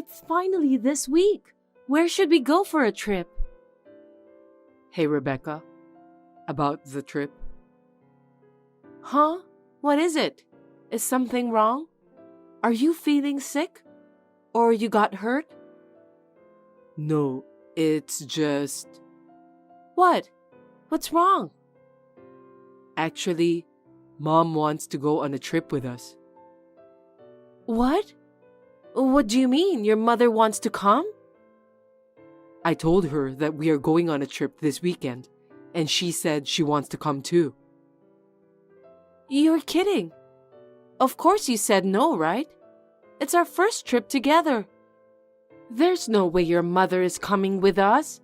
It's finally this week. Where should we go for a trip? Hey, Rebecca. About the trip. Huh? What is it? Is something wrong? Are you feeling sick? Or you got hurt? No, it's just... What? What's wrong? Actually, Mom wants to go on a trip with us. What? What do you mean? Your mother wants to come? I told her that we are going on a trip this weekend, and she said she wants to come too. You're kidding. Of course you said no, right? It's our first trip together. There's no way your mother is coming with us.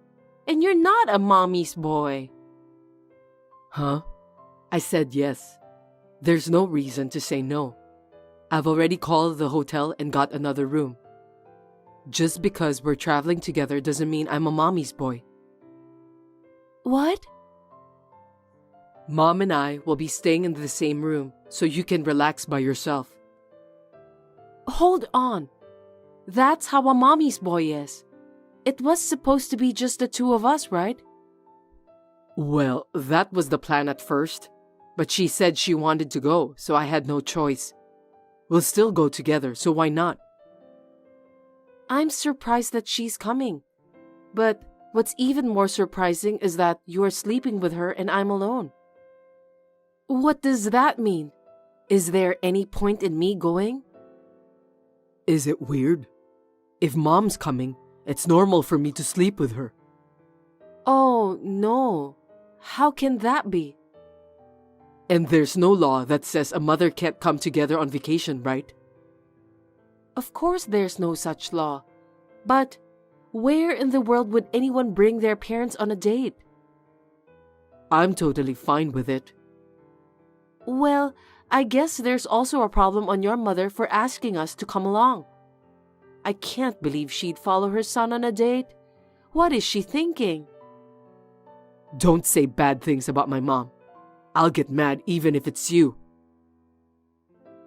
And you're not a mommy's boy. Huh? I said yes. There's no reason to say no. I've already called the hotel and got another room. Just because we're traveling together doesn't mean I'm a mommy's boy. What? Mom and I will be staying in the same room so you can relax by yourself. Hold on. That's how a mommy's boy is. It was supposed to be just the two of us, right? Well, that was the plan at first, but she said she wanted to go, so I had no choice. We'll still go together, so why not? I'm surprised that she's coming. But what's even more surprising is that you are sleeping with her and I'm alone. What does that mean? Is there any point in me going? Is it weird? If Mom's coming, it's normal for me to sleep with her. Oh, no. How can that be? And there's no law that says a mother can't come together on vacation, right? Of course there's no such law. But where in the world would anyone bring their parents on a date? I'm totally fine with it. Well, I guess there's also a problem on your mother for asking us to come along. I can't believe she'd follow her son on a date. What is she thinking? Don't say bad things about my mom. I'll get mad even if it's you.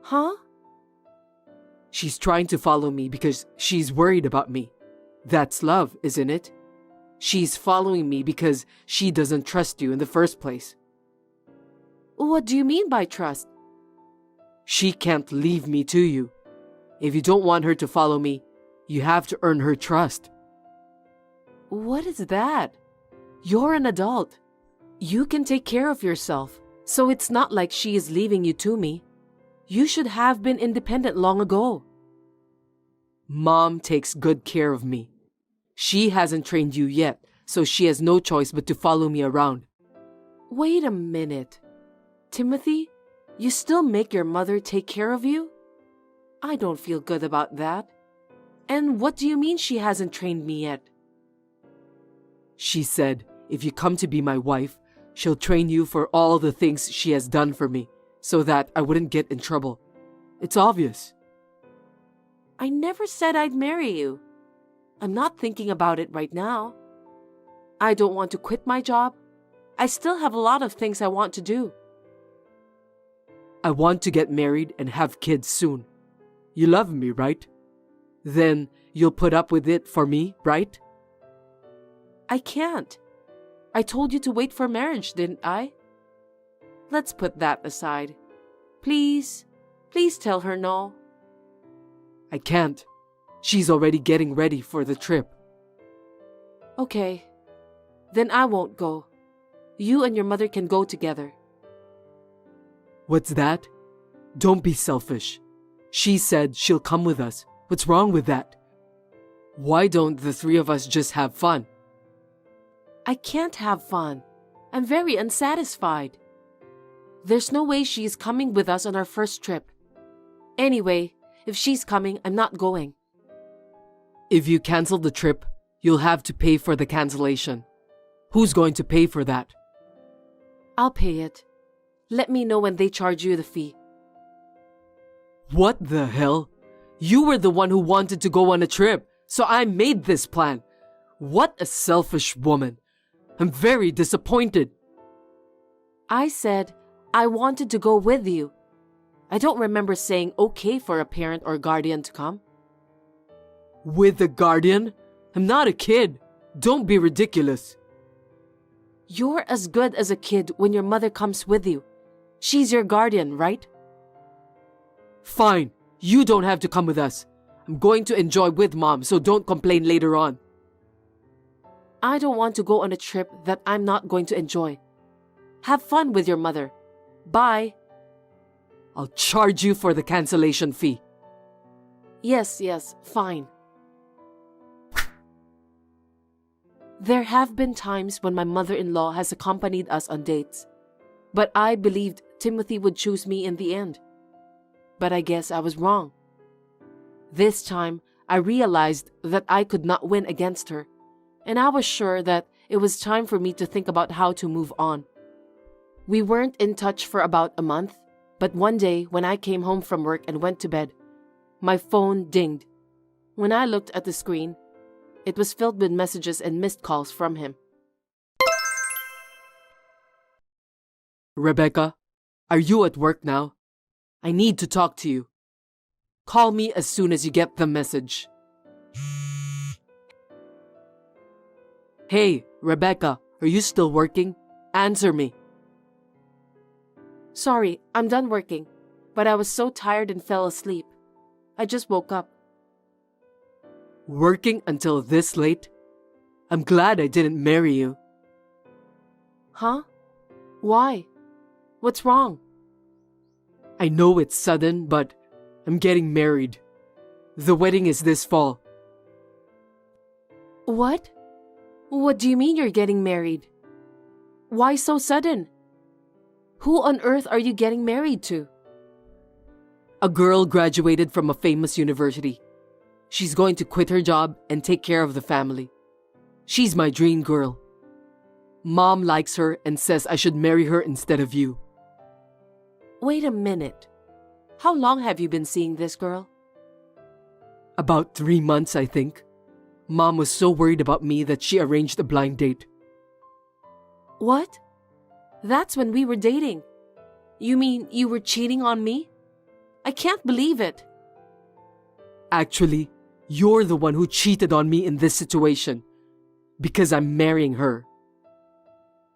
Huh? She's trying to follow me because she's worried about me. That's love, isn't it? She's following me because she doesn't trust you in the first place. What do you mean by trust? She can't leave me to you. If you don't want her to follow me, you have to earn her trust. What is that? You're an adult. You can take care of yourself, so it's not like she is leaving you to me. You should have been independent long ago. Mom takes good care of me. She hasn't trained you yet, so she has no choice but to follow me around. Wait a minute. Timothy, you still make your mother take care of you? I don't feel good about that. And what do you mean she hasn't trained me yet? She said, if you come to be my wife, she'll train you for all the things she has done for me, so that I wouldn't get in trouble. It's obvious. I never said I'd marry you. I'm not thinking about it right now. I don't want to quit my job. I still have a lot of things I want to do. I want to get married and have kids soon. You love me, right? Then you'll put up with it for me, right? I can't. I told you to wait for marriage, didn't I? Let's put that aside. Please tell her no. I can't. She's already getting ready for the trip. Okay. Then I won't go. You and your mother can go together. What's that? Don't be selfish. She said she'll come with us. What's wrong with that? Why don't the three of us just have fun? I can't have fun. I'm very unsatisfied. There's no way she's coming with us on our first trip. Anyway, if she's coming, I'm not going. If you cancel the trip, you'll have to pay for the cancellation. Who's going to pay for that? I'll pay it. Let me know when they charge you the fee. What the hell? You were the one who wanted to go on a trip, so I made this plan. What a selfish woman. I'm very disappointed. I said I wanted to go with you. I don't remember saying okay for a parent or guardian to come. With a guardian? I'm not a kid. Don't be ridiculous. You're as good as a kid when your mother comes with you. She's your guardian, right? Fine. You don't have to come with us. I'm going to enjoy with Mom, so don't complain later on. I don't want to go on a trip that I'm not going to enjoy. Have fun with your mother. Bye. I'll charge you for the cancellation fee. Yes, fine. There have been times when my mother-in-law has accompanied us on dates, but I believed Timothy would choose me in the end. But I guess I was wrong. This time, I realized that I could not win against her, and I was sure that it was time for me to think about how to move on. We weren't in touch for about a month, but one day when I came home from work and went to bed, my phone dinged. When I looked at the screen, it was filled with messages and missed calls from him. Rebecca, are you at work now? I need to talk to you. Call me as soon as you get the message. Hey, Rebecca, are you still working? Answer me. Sorry, I'm done working, but I was so tired and fell asleep. I just woke up. Working until this late? I'm glad I didn't marry you. Huh? Why? What's wrong? I know it's sudden, but I'm getting married. The wedding is this fall. What? What do you mean you're getting married? Why so sudden? Who on earth are you getting married to? A girl graduated from a famous university. She's going to quit her job and take care of the family. She's my dream girl. Mom likes her and says I should marry her instead of you. Wait a minute. How long have you been seeing this girl? About 3 months, I think. Mom was so worried about me that she arranged a blind date. What? That's when we were dating. You mean you were cheating on me? I can't believe it. Actually, you're the one who cheated on me in this situation. Because I'm marrying her.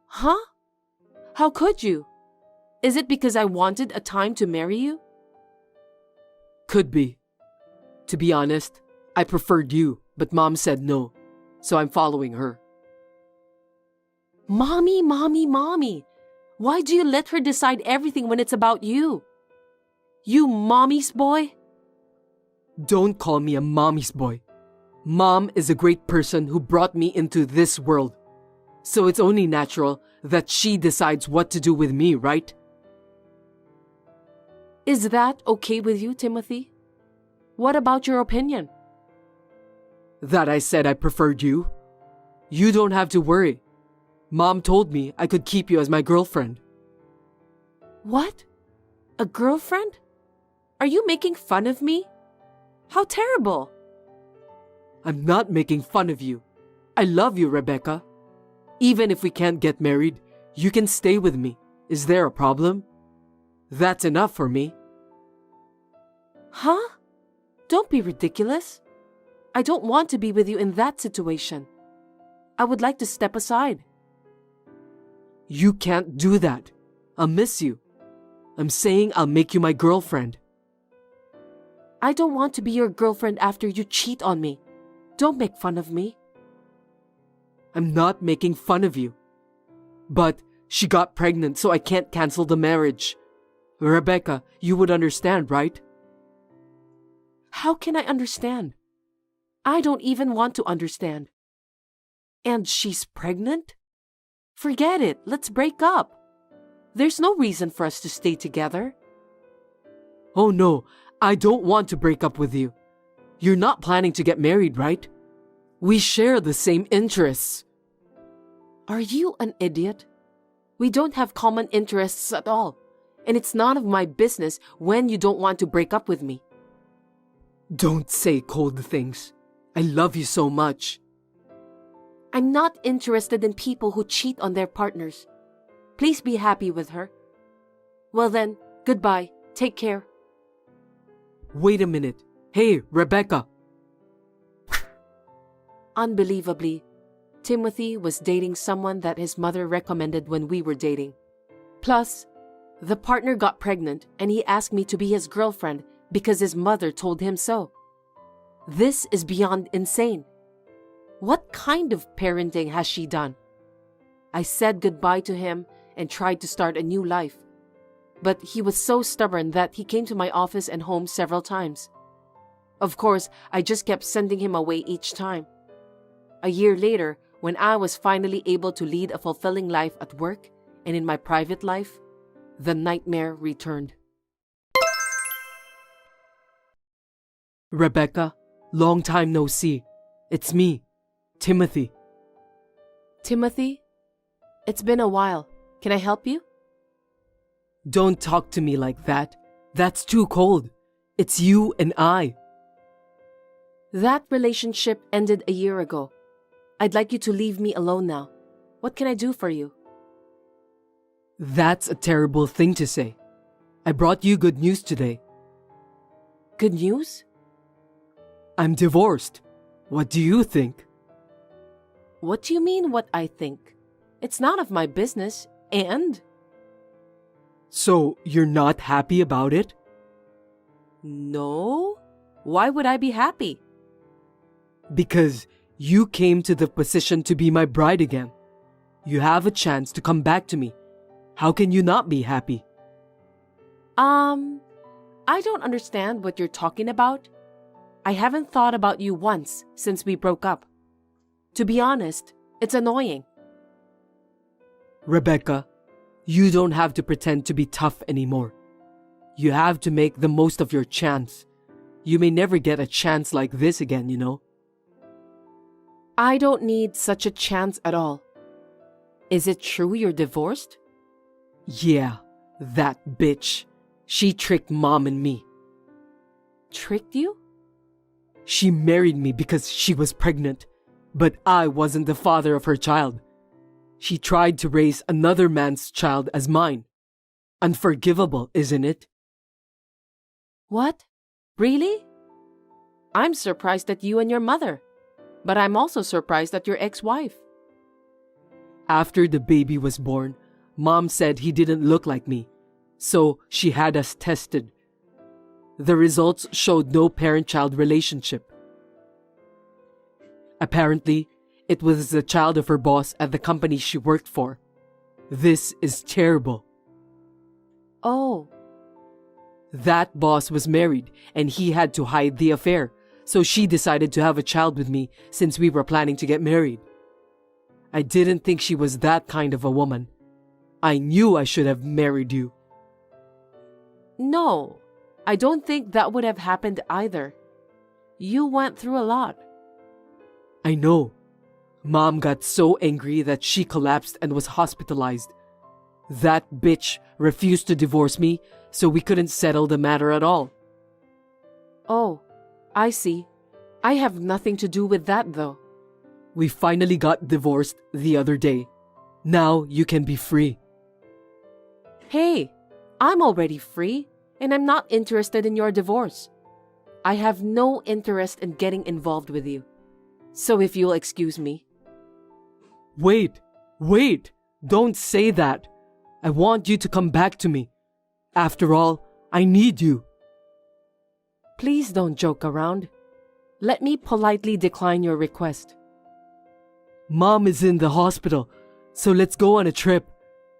Huh? How could you? Is it because I wanted a time to marry you? Could be. To be honest, I preferred you, but Mom said no, so I'm following her. Mommy. Why do you let her decide everything when it's about you? You mommy's boy? Don't call me a mommy's boy. Mom is a great person who brought me into this world. So it's only natural that she decides what to do with me, right? Is that okay with you, Timothy? What about your opinion? That I said I preferred you? You don't have to worry. Mom told me I could keep you as my girlfriend. What? A girlfriend? Are you making fun of me? How terrible! I'm not making fun of you. I love you, Rebecca. Even if we can't get married, you can stay with me. Is there a problem? That's enough for me. Huh? Don't be ridiculous. I don't want to be with you in that situation. I would like to step aside. You can't do that. I'll miss you. I'm saying I'll make you my girlfriend. I don't want to be your girlfriend after you cheat on me. Don't make fun of me. I'm not making fun of you. But she got pregnant, so I can't cancel the marriage. Rebecca, you would understand, right? How can I understand? I don't even want to understand. And she's pregnant? Forget it. Let's break up. There's no reason for us to stay together. Oh no, I don't want to break up with you. You're not planning to get married, right? We share the same interests. Are you an idiot? We don't have common interests at all. And it's none of my business when you don't want to break up with me. Don't say cold things. I love you so much. I'm not interested in people who cheat on their partners. Please be happy with her. Well then, goodbye. Take care. Wait a minute. Hey, Rebecca. Unbelievably, Timothy was dating someone that his mother recommended when we were dating. Plus, the partner got pregnant and he asked me to be his girlfriend because his mother told him so. This is beyond insane. What kind of parenting has she done? I said goodbye to him and tried to start a new life. But he was so stubborn that he came to my office and home several times. Of course, I just kept sending him away each time. A year later, when I was finally able to lead a fulfilling life at work and in my private life, the nightmare returned. Rebecca, long time no see. It's me, Timothy. Timothy? It's been a while. Can I help you? Don't talk to me like that. That's too cold. It's you and I. That relationship ended a year ago. I'd like you to leave me alone now. What can I do for you? That's a terrible thing to say. I brought you good news today. Good news? I'm divorced. What do you think? What do you mean what I think? It's none of my business, and... So, you're not happy about it? No? Why would I be happy? Because you came to the position to be my bride again. You have a chance to come back to me. How can you not be happy? I don't understand what you're talking about. I haven't thought about you once since we broke up. To be honest, it's annoying. Rebecca, you don't have to pretend to be tough anymore. You have to make the most of your chance. You may never get a chance like this again, you know. I don't need such a chance at all. Is it true you're divorced? Yeah, that bitch. She tricked Mom and me. Tricked you? She married me because she was pregnant, but I wasn't the father of her child. She tried to raise another man's child as mine. Unforgivable, isn't it? What? Really? I'm surprised at you and your mother, but I'm also surprised at your ex-wife. After the baby was born, Mom said he didn't look like me, so she had us tested. The results showed no parent-child relationship. Apparently, it was the child of her boss at the company she worked for. This is terrible. Oh. That boss was married and he had to hide the affair, so she decided to have a child with me since we were planning to get married. I didn't think she was that kind of a woman. I knew I should have married you. No, I don't think that would have happened either. You went through a lot. I know. Mom got so angry that she collapsed and was hospitalized. That bitch refused to divorce me, so we couldn't settle the matter at all. Oh, I see. I have nothing to do with that, though. We finally got divorced the other day. Now you can be free. Hey, I'm already free, and I'm not interested in your divorce. I have no interest in getting involved with you. So if you'll excuse me. Wait, don't say that. I want you to come back to me. After all, I need you. Please don't joke around. Let me politely decline your request. Mom is in the hospital, so let's go on a trip.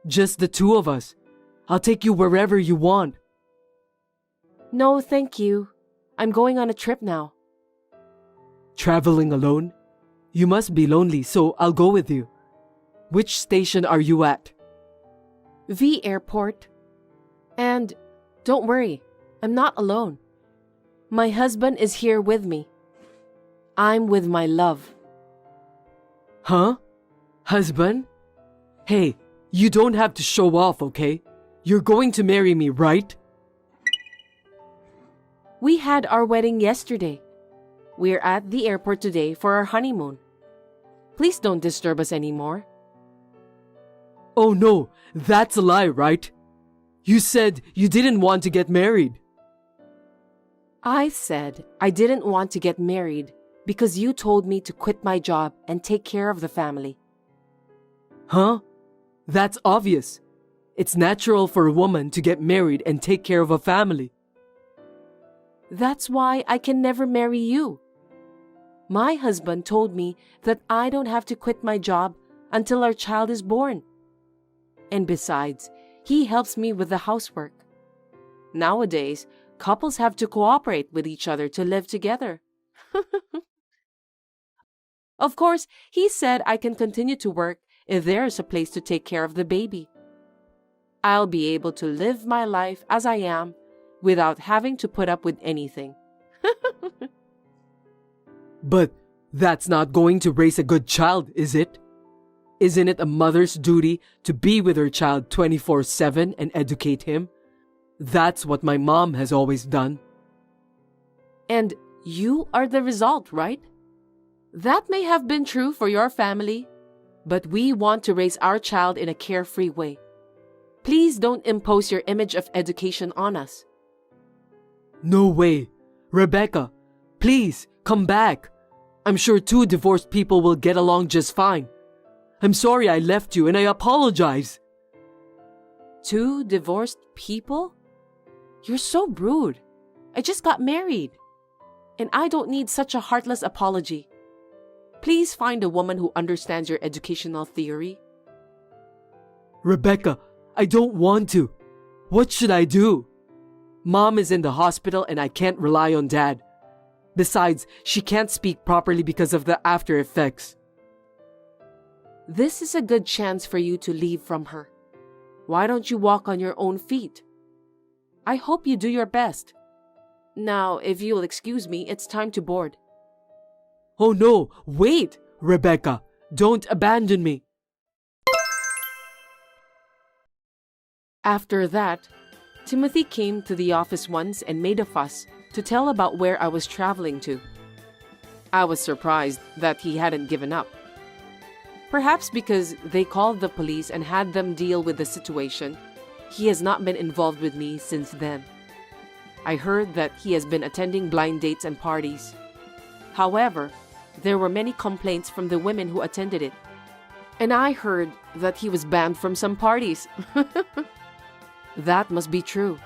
Just the two of us. I'll take you wherever you want. No, thank you. I'm going on a trip now. Traveling alone? You must be lonely, so I'll go with you. Which station are you at? V Airport. And don't worry, I'm not alone. My husband is here with me. I'm with my love. Huh? Husband? Hey, you don't have to show off, okay? You're going to marry me, right? We had our wedding yesterday. We're at the airport today for our honeymoon. Please don't disturb us anymore. Oh no, that's a lie, right? You said you didn't want to get married. I said I didn't want to get married, Because you told me to quit my job and take care of the family. Huh? That's obvious. It's natural for a woman to get married and take care of a family. That's why I can never marry you. My husband told me that I don't have to quit my job until our child is born. And besides, he helps me with the housework. Nowadays, couples have to cooperate with each other to live together. Of course, he said I can continue to work if there is a place to take care of the baby. I'll be able to live my life as I am without having to put up with anything. But that's not going to raise a good child, is it? Isn't it a mother's duty to be with her child 24/7 and educate him? That's what my mom has always done. And you are the result, right? That may have been true for your family, but we want to raise our child in a carefree way. Please don't impose your image of education on us. No way. Rebecca, please come back. I'm sure two divorced people will get along just fine. I'm sorry I left you and I apologize. Two divorced people? You're so rude. I just got married. And I don't need such a heartless apology. Please find a woman who understands your educational theory. Rebecca, I don't want to. What should I do? Mom is in the hospital and I can't rely on Dad. Besides, she can't speak properly because of the after effects. This is a good chance for you to leave from her. Why don't you walk on your own feet? I hope you do your best. Now, if you'll excuse me, it's time to board. Oh no, wait, Rebecca, don't abandon me. After that, Timothy came to the office once and made a fuss to tell about where I was traveling to. I was surprised that he hadn't given up. Perhaps because they called the police and had them deal with the situation, he has not been involved with me since then. I heard that he has been attending blind dates and parties. However, there were many complaints from the women who attended it. And I heard that he was banned from some parties. That must be true.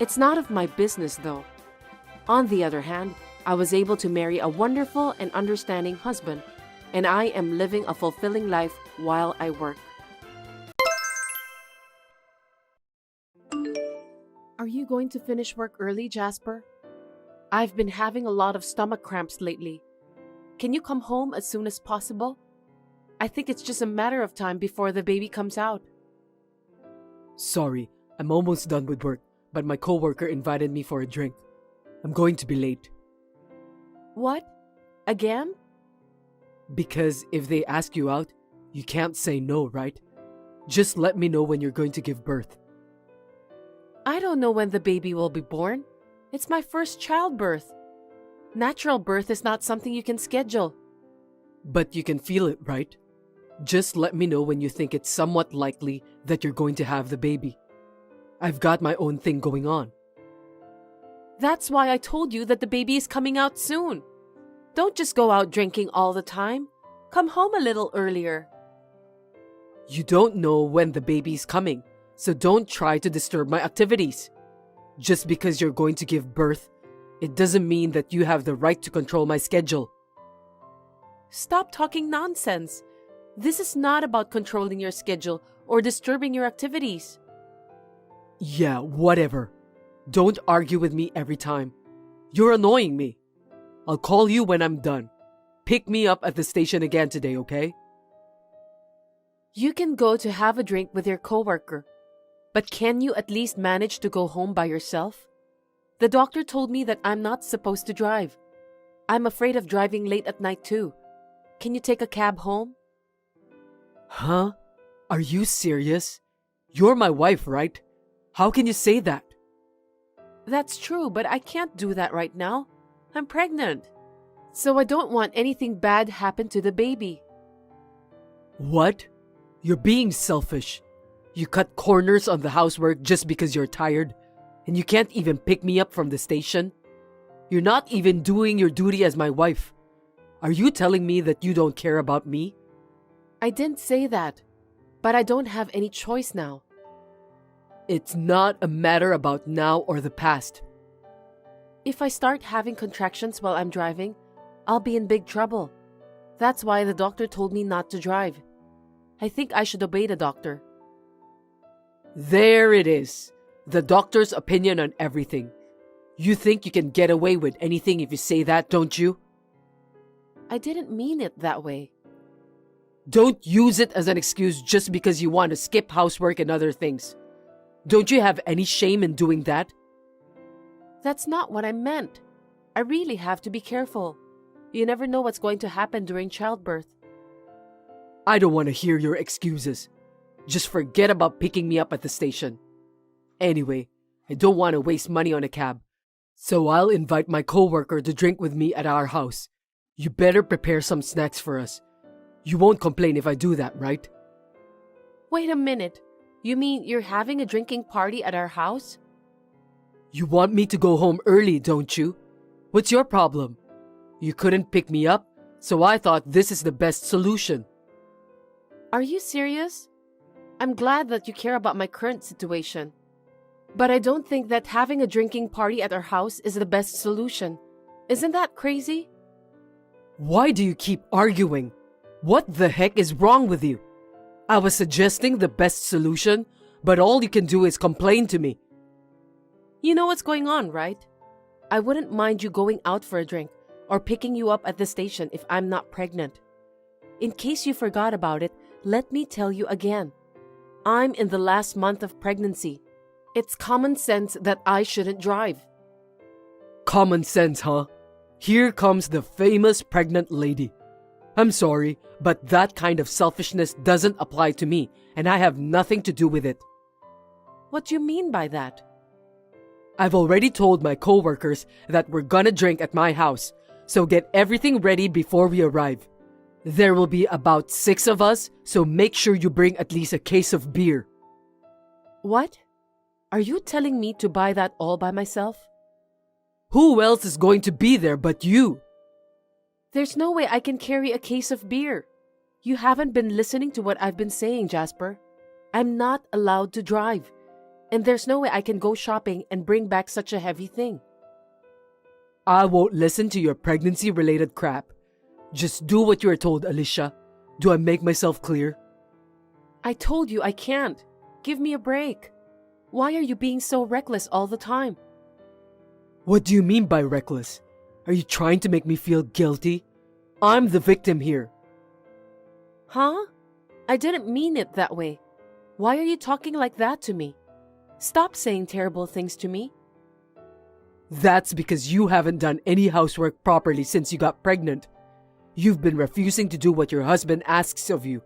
It's not of my business, though. On the other hand, I was able to marry a wonderful and understanding husband, and I am living a fulfilling life while I work. Are you going to finish work early, Jasper? I've been having a lot of stomach cramps lately. Can you come home as soon as possible? I think it's just a matter of time before the baby comes out. Sorry, I'm almost done with work, but my coworker invited me for a drink. I'm going to be late. What? Again? Because if they ask you out, you can't say no, right? Just let me know when you're going to give birth. I don't know when the baby will be born. It's my first childbirth. Natural birth is not something you can schedule. But you can feel it, right? Just let me know when you think it's somewhat likely that you're going to have the baby. I've got my own thing going on. That's why I told you that the baby is coming out soon. Don't just go out drinking all the time. Come home a little earlier. You don't know when the baby's coming, so don't try to disturb my activities. Just because you're going to give birth, it doesn't mean that you have the right to control my schedule. Stop talking nonsense. This is not about controlling your schedule or disturbing your activities. Yeah, whatever. Don't argue with me every time. You're annoying me. I'll call you when I'm done. Pick me up at the station again today, okay? You can go to have a drink with your coworker, but can you at least manage to go home by yourself? The doctor told me that I'm not supposed to drive. I'm afraid of driving late at night too. Can you take a cab home? Huh? Are you serious? You're my wife, right? How can you say that? That's true, but I can't do that right now. I'm pregnant. So I don't want anything bad happen to the baby. What? You're being selfish. You cut corners on the housework just because you're tired, and you can't even pick me up from the station. You're not even doing your duty as my wife. Are you telling me that you don't care about me? I didn't say that, but I don't have any choice now. It's not a matter about now or the past. If I start having contractions while I'm driving, I'll be in big trouble. That's why the doctor told me not to drive. I think I should obey the doctor. There it is. The doctor's opinion on everything. You think you can get away with anything if you say that, don't you? I didn't mean it that way. Don't use it as an excuse just because you want to skip housework and other things. Don't you have any shame in doing that? That's not what I meant. I really have to be careful. You never know what's going to happen during childbirth. I don't want to hear your excuses. Just forget about picking me up at the station. Anyway, I don't want to waste money on a cab, so I'll invite my coworker to drink with me at our house. You better prepare some snacks for us. You won't complain if I do that, right? Wait a minute. You mean you're having a drinking party at our house? You want me to go home early, don't you? What's your problem? You couldn't pick me up, so I thought this is the best solution. Are you serious? I'm glad that you care about my current situation. But I don't think that having a drinking party at our house is the best solution. Isn't that crazy? Why do you keep arguing? What the heck is wrong with you? I was suggesting the best solution, but all you can do is complain to me. You know what's going on, right? I wouldn't mind you going out for a drink or picking you up at the station if I'm not pregnant. In case you forgot about it, let me tell you again. I'm in the last month of pregnancy. It's common sense that I shouldn't drive. Common sense, huh? Here comes the famous pregnant lady. I'm sorry, but that kind of selfishness doesn't apply to me, and I have nothing to do with it. What do you mean by that? I've already told my coworkers that we're gonna drink at my house, so get everything ready before we arrive. There will be about 6 of us, so make sure you bring at least a case of beer. What? Are you telling me to buy that all by myself? Who else is going to be there but you? There's no way I can carry a case of beer. You haven't been listening to what I've been saying, Jasper. I'm not allowed to drive, and there's no way I can go shopping and bring back such a heavy thing. I won't listen to your pregnancy-related crap. Just do what you are told, Alicia. Do I make myself clear? I told you I can't. Give me a break. Why are you being so reckless all the time? What do you mean by reckless? Are you trying to make me feel guilty? I'm the victim here. Huh? I didn't mean it that way. Why are you talking like that to me? Stop saying terrible things to me. That's because you haven't done any housework properly since you got pregnant. You've been refusing to do what your husband asks of you.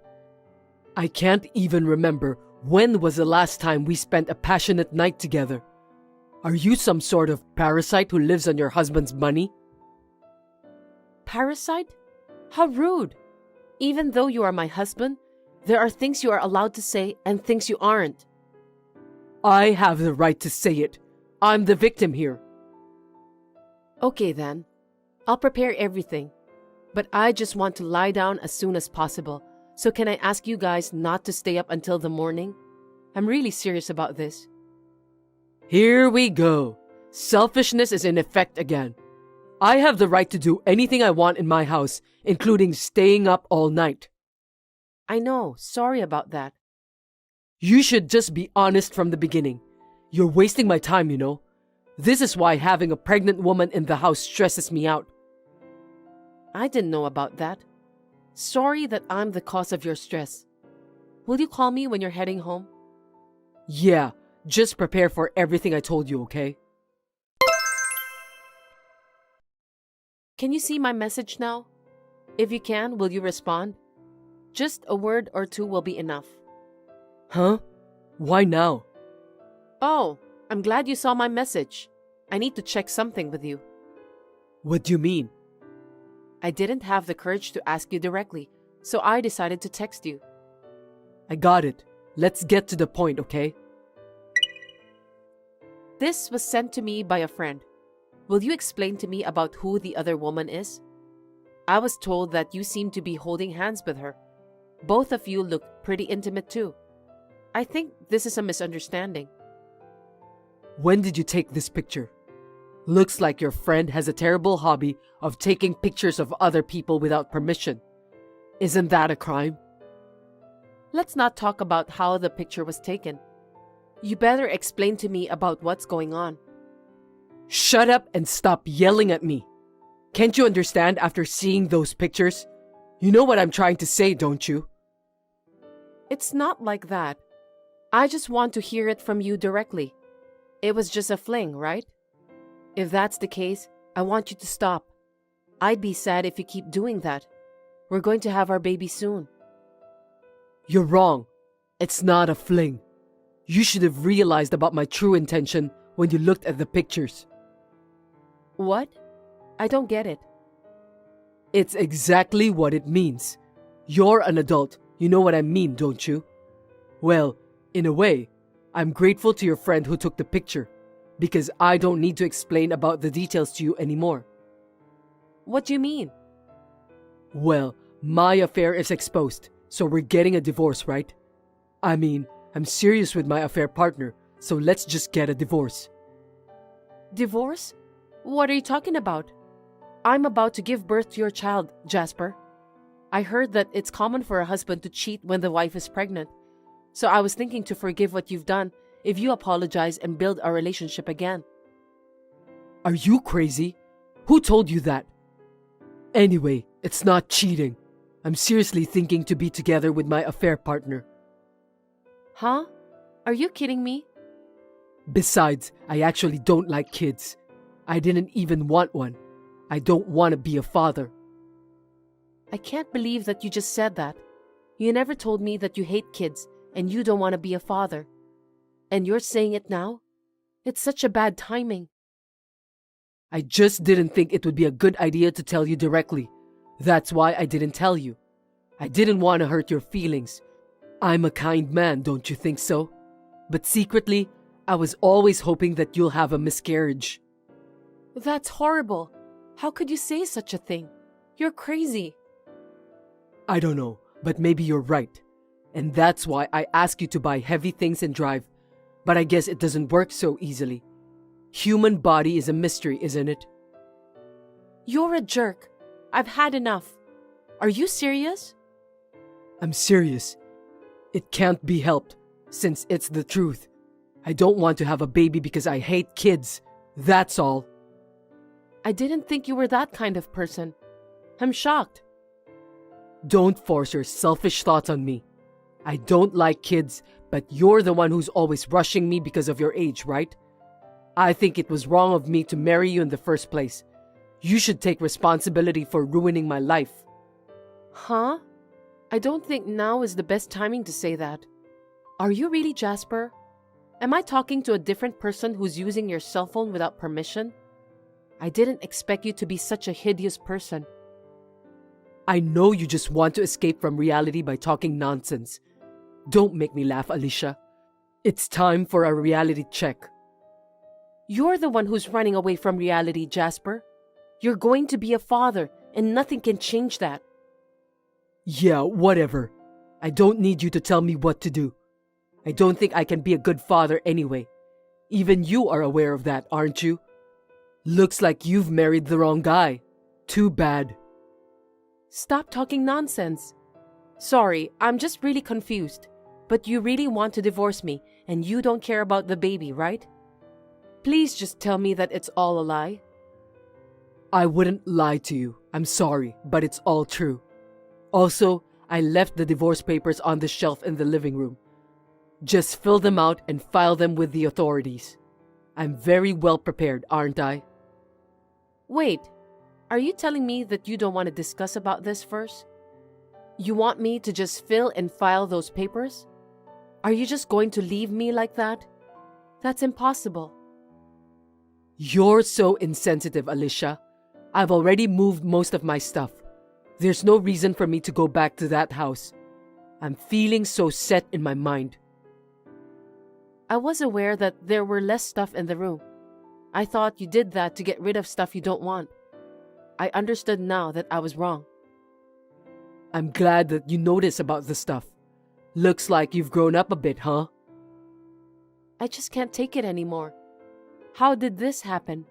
I can't even remember when was the last time we spent a passionate night together. Are you some sort of parasite who lives on your husband's money? Parasite? How rude! Even though you are my husband, there are things you are allowed to say and things you aren't. I have the right to say it. I'm the victim here. Okay then. I'll prepare everything. But I just want to lie down as soon as possible. So can I ask you guys not to stay up until the morning? I'm really serious about this. Here we go. Selfishness is in effect again. I have the right to do anything I want in my house, including staying up all night. I know. Sorry about that. You should just be honest from the beginning. You're wasting my time, you know. This is why having a pregnant woman in the house stresses me out. I didn't know about that. Sorry that I'm the cause of your stress. Will you call me when you're heading home? Yeah, just prepare for everything I told you, okay? Can you see my message now? If you can, will you respond? Just a word or two will be enough. Huh? Why now? Oh, I'm glad you saw my message. I need to check something with you. What do you mean? I didn't have the courage to ask you directly, so I decided to text you. I got it. Let's get to the point, okay? This was sent to me by a friend. Will you explain to me about who the other woman is? I was told that you seem to be holding hands with her. Both of you look pretty intimate too. I think this is a misunderstanding. When did you take this picture? Looks like your friend has a terrible hobby of taking pictures of other people without permission. Isn't that a crime? Let's not talk about how the picture was taken. You better explain to me about what's going on. Shut up and stop yelling at me. Can't you understand after seeing those pictures? You know what I'm trying to say, don't you? It's not like that. I just want to hear it from you directly. It was just a fling, right? If that's the case, I want you to stop. I'd be sad if you keep doing that. We're going to have our baby soon. You're wrong. It's not a fling. You should have realized about my true intention when you looked at the pictures. What? I don't get it. It's exactly what it means. You're an adult. You know what I mean, don't you? Well, in a way, I'm grateful to your friend who took the picture, because I don't need to explain about the details to you anymore. What do you mean? Well, my affair is exposed, so we're getting a divorce, right? I mean, I'm serious with my affair partner, so let's just get a divorce. Divorce? What are you talking about? I'm about to give birth to your child, Jasper. I heard that it's common for a husband to cheat when the wife is pregnant. So I was thinking to forgive what you've done if you apologize and build our relationship again. Are you crazy? Who told you that? Anyway, it's not cheating. I'm seriously thinking to be together with my affair partner. Huh? Are you kidding me? Besides, I actually don't like kids. I didn't even want one. I don't want to be a father. I can't believe that you just said that. You never told me that you hate kids and you don't want to be a father. And you're saying it now? It's such a bad timing. I just didn't think it would be a good idea to tell you directly. That's why I didn't tell you. I didn't want to hurt your feelings. I'm a kind man, don't you think so? But secretly, I was always hoping that you'll have a miscarriage. That's horrible. How could you say such a thing? You're crazy. I don't know, but maybe you're right. And that's why I ask you to buy heavy things and drive. But I guess it doesn't work so easily. Human body is a mystery, isn't it? You're a jerk. I've had enough. Are you serious? I'm serious. It can't be helped, since it's the truth. I don't want to have a baby because I hate kids. That's all. I didn't think you were that kind of person. I'm shocked. Don't force your selfish thoughts on me. I don't like kids, but you're the one who's always rushing me because of your age, right? I think it was wrong of me to marry you in the first place. You should take responsibility for ruining my life. Huh? I don't think now is the best timing to say that. Are you really Jasper? Am I talking to a different person who's using your cell phone without permission? I didn't expect you to be such a hideous person. I know you just want to escape from reality by talking nonsense. Don't make me laugh, Alicia. It's time for a reality check. You're the one who's running away from reality, Jasper. You're going to be a father, and nothing can change that. Yeah, whatever. I don't need you to tell me what to do. I don't think I can be a good father anyway. Even you are aware of that, aren't you? Looks like you've married the wrong guy. Too bad. Stop talking nonsense. Sorry, I'm just really confused. But you really want to divorce me, and you don't care about the baby, right? Please just tell me that it's all a lie. I wouldn't lie to you. I'm sorry, but it's all true. Also, I left the divorce papers on the shelf in the living room. Just fill them out and file them with the authorities. I'm very well prepared, aren't I? Wait, are you telling me that you don't want to discuss about this first? You want me to just fill and file those papers? Are you just going to leave me like that? That's impossible. You're so insensitive, Alicia. I've already moved most of my stuff. There's no reason for me to go back to that house. I'm feeling so set in my mind. I was aware that there were less stuff in the room. I thought you did that to get rid of stuff you don't want. I understood now that I was wrong. I'm glad that you notice about the stuff. Looks like you've grown up a bit, huh? I just can't take it anymore. How did this happen?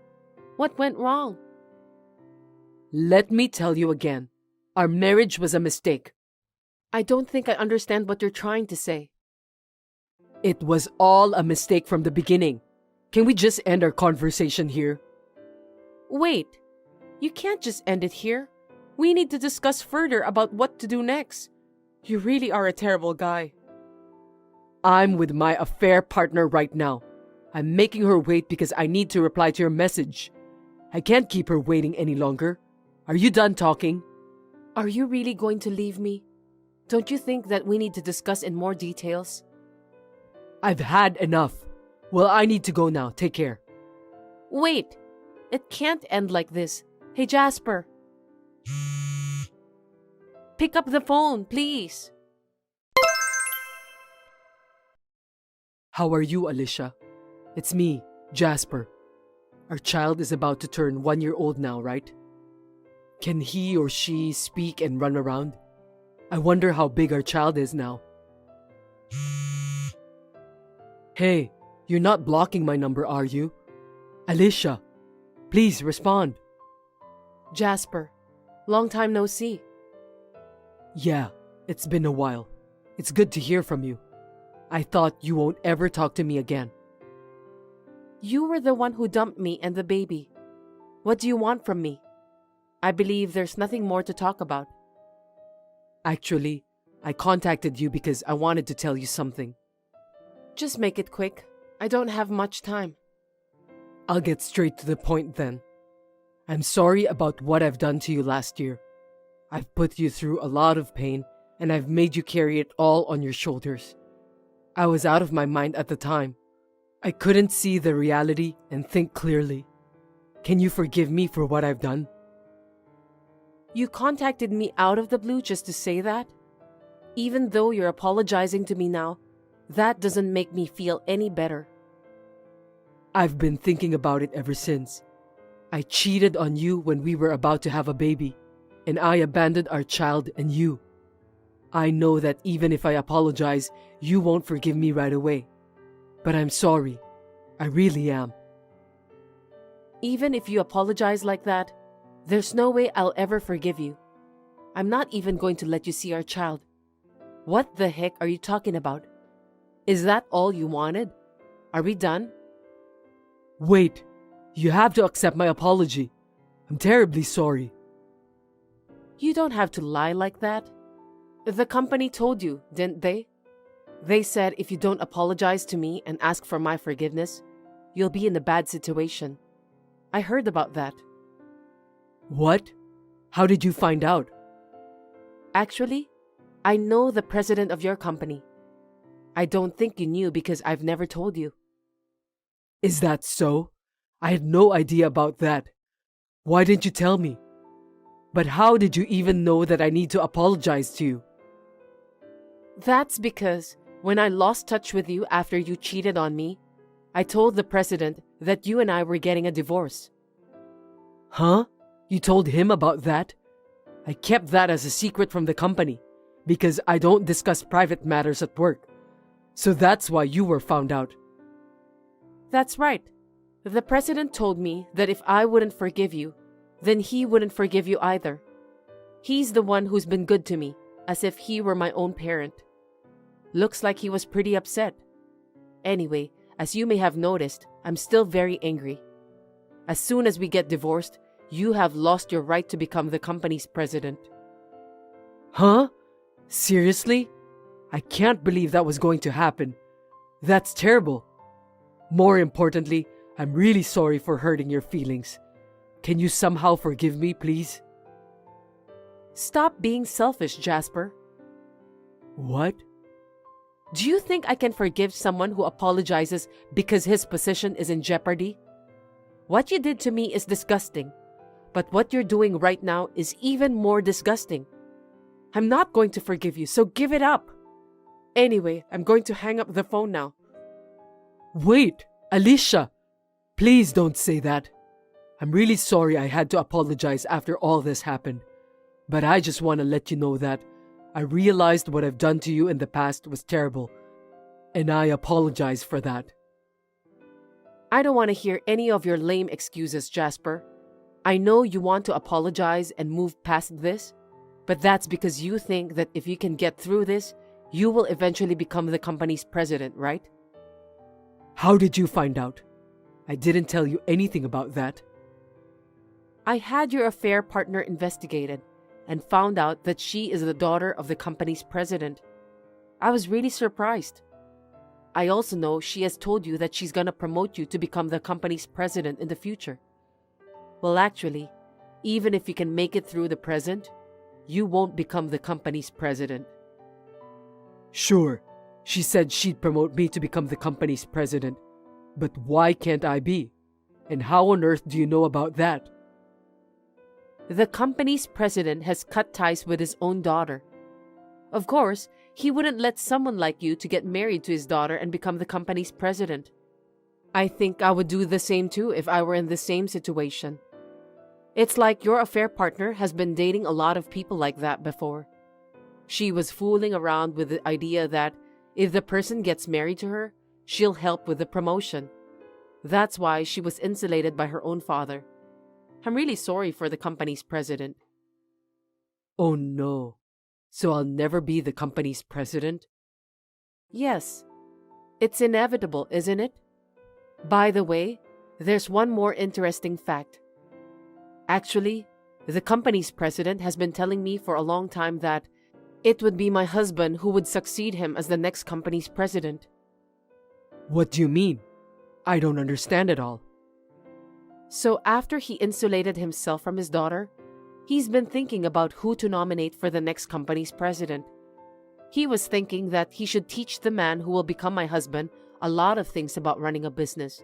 What went wrong? Let me tell you again. Our marriage was a mistake. I don't think I understand what you're trying to say. It was all a mistake from the beginning. Can we just end our conversation here? Wait, you can't just end it here. We need to discuss further about what to do next. You really are a terrible guy. I'm with my affair partner right now. I'm making her wait because I need to reply to your message. I can't keep her waiting any longer. Are you done talking? Are you really going to leave me? Don't you think that we need to discuss in more details? I've had enough. Well, I need to go now. Take care. Wait! It can't end like this. Hey, Jasper. Pick up the phone, please. How are you, Alicia? It's me, Jasper. Our child is about to turn 1 year old now, right? Can he or she speak and run around? I wonder how big our child is now. Hey, you're not blocking my number, are you? Alicia, please respond. Jasper, long time no see. Yeah, it's been a while. It's good to hear from you. I thought you won't ever talk to me again. You were the one who dumped me and the baby. What do you want from me? I believe there's nothing more to talk about. Actually, I contacted you because I wanted to tell you something. Just make it quick. I don't have much time. I'll get straight to the point then. I'm sorry about what I've done to you last year. I've put you through a lot of pain and I've made you carry it all on your shoulders. I was out of my mind at the time. I couldn't see the reality and think clearly. Can you forgive me for what I've done? You contacted me out of the blue just to say that? Even though you're apologizing to me now, that doesn't make me feel any better. I've been thinking about it ever since. I cheated on you when we were about to have a baby, and I abandoned our child and you. I know that even if I apologize, you won't forgive me right away. But I'm sorry. I really am. Even if you apologize like that, there's no way I'll ever forgive you. I'm not even going to let you see our child. What the heck are you talking about? Is that all you wanted? Are we done? Wait, you have to accept my apology. I'm terribly sorry. You don't have to lie like that. The company told you, didn't they? They said if you don't apologize to me and ask for my forgiveness, you'll be in a bad situation. I heard about that. What? How did you find out? Actually, I know the president of your company. I don't think you knew because I've never told you. Is that so? I had no idea about that. Why didn't you tell me? But how did you even know that I need to apologize to you? That's because when I lost touch with you after you cheated on me, I told the president that you and I were getting a divorce. Huh? You told him about that? I kept that as a secret from the company because I don't discuss private matters at work. So that's why you were found out. That's right. The president told me that if I wouldn't forgive you, then he wouldn't forgive you either. He's the one who's been good to me, as if he were my own parent. Looks like he was pretty upset. Anyway, as you may have noticed, I'm still very angry. As soon as we get divorced, you have lost your right to become the company's president. Huh? Seriously? I can't believe that was going to happen. That's terrible. More importantly, I'm really sorry for hurting your feelings. Can you somehow forgive me, please? Stop being selfish, Jasper. What? Do you think I can forgive someone who apologizes because his position is in jeopardy? What you did to me is disgusting, but what you're doing right now is even more disgusting. I'm not going to forgive you, so give it up. Anyway, I'm going to hang up the phone now. Wait, Alicia! Please don't say that. I'm really sorry I had to apologize after all this happened. But I just want to let you know that I realized what I've done to you in the past was terrible. And I apologize for that. I don't want to hear any of your lame excuses, Jasper. I know you want to apologize and move past this, but that's because you think that if you can get through this, you will eventually become the company's president, right? How did you find out? I didn't tell you anything about that. I had your affair partner investigated and found out that she is the daughter of the company's president. I was really surprised. I also know she has told you that she's gonna promote you to become the company's president in the future. Well, actually, even if you can make it through the present, you won't become the company's president. Sure, she said she'd promote me to become the company's president. But why can't I be? And how on earth do you know about that? The company's president has cut ties with his own daughter. Of course, he wouldn't let someone like you to get married to his daughter and become the company's president. I think I would do the same too if I were in the same situation. It's like your affair partner has been dating a lot of people like that before. She was fooling around with the idea that if the person gets married to her, she'll help with the promotion. That's why she was insulated by her own father. I'm really sorry for the company's president. Oh no. So I'll never be the company's president? Yes. It's inevitable, isn't it? By the way, there's one more interesting fact. Actually, the company's president has been telling me for a long time that it would be my husband who would succeed him as the next company's president. What do you mean? I don't understand it all. So after he insulated himself from his daughter, he's been thinking about who to nominate for the next company's president. He was thinking that he should teach the man who will become my husband a lot of things about running a business.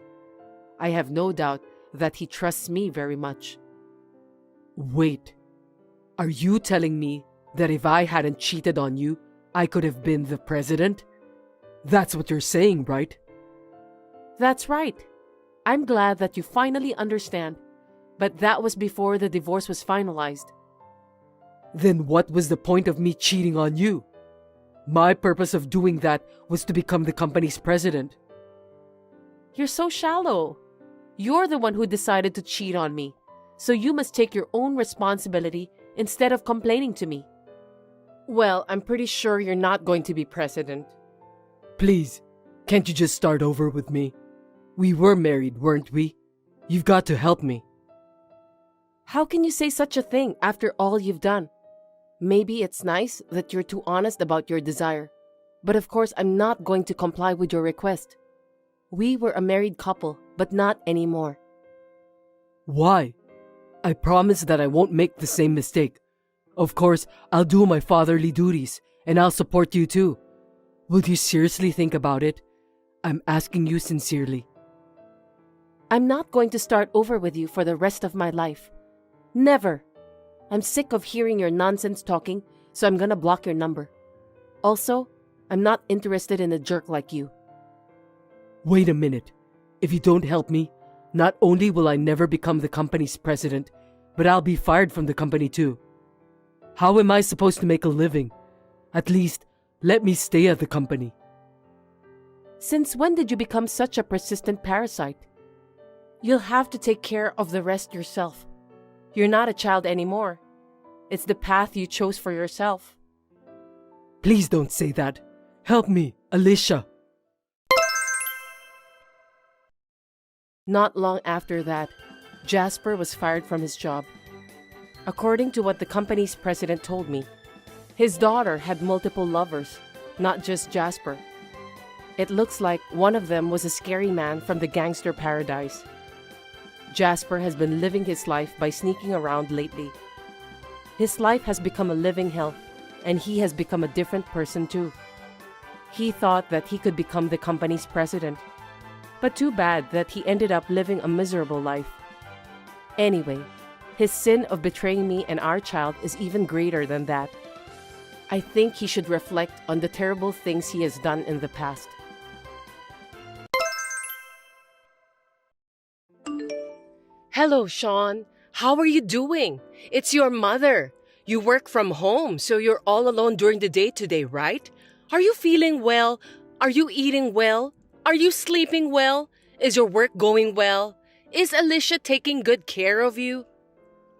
I have no doubt that he trusts me very much. Wait, are you telling me that if I hadn't cheated on you, I could have been the president? That's what you're saying, right? That's right. I'm glad that you finally understand, but that was before the divorce was finalized. Then what was the point of me cheating on you? My purpose of doing that was to become the company's president. You're so shallow. You're the one who decided to cheat on me, so you must take your own responsibility instead of complaining to me. Well, I'm pretty sure you're not going to be president. Please, can't you just start over with me? We were married, weren't we? You've got to help me. How can you say such a thing after all you've done? Maybe it's nice that you're too honest about your desire, but of course I'm not going to comply with your request. We were a married couple, but not anymore. Why? I promise that I won't make the same mistake. Of course, I'll do my fatherly duties, and I'll support you too. Would you seriously think about it? I'm asking you sincerely. I'm not going to start over with you for the rest of my life. Never. I'm sick of hearing your nonsense talking, so I'm gonna block your number. Also, I'm not interested in a jerk like you. Wait a minute. If you don't help me, not only will I never become the company's president, but I'll be fired from the company too. How am I supposed to make a living? At least, let me stay at the company. Since when did you become such a persistent parasite? You'll have to take care of the rest yourself. You're not a child anymore. It's the path you chose for yourself. Please don't say that. Help me, Alicia. Not long after that, Jasper was fired from his job. According to what the company's president told me, his daughter had multiple lovers, not just Jasper. It looks like one of them was a scary man from the gangster paradise. Jasper has been living his life by sneaking around lately. His life has become a living hell, and he has become a different person too. He thought that he could become the company's president, but too bad that he ended up living a miserable life. Anyway, his sin of betraying me and our child is even greater than that. I think he should reflect on the terrible things he has done in the past. Hello, Sean. How are you doing? It's your mother. You work from home, so you're all alone during the day today, right? Are you feeling well? Are you eating well? Are you sleeping well? Is your work going well? Is Alicia taking good care of you?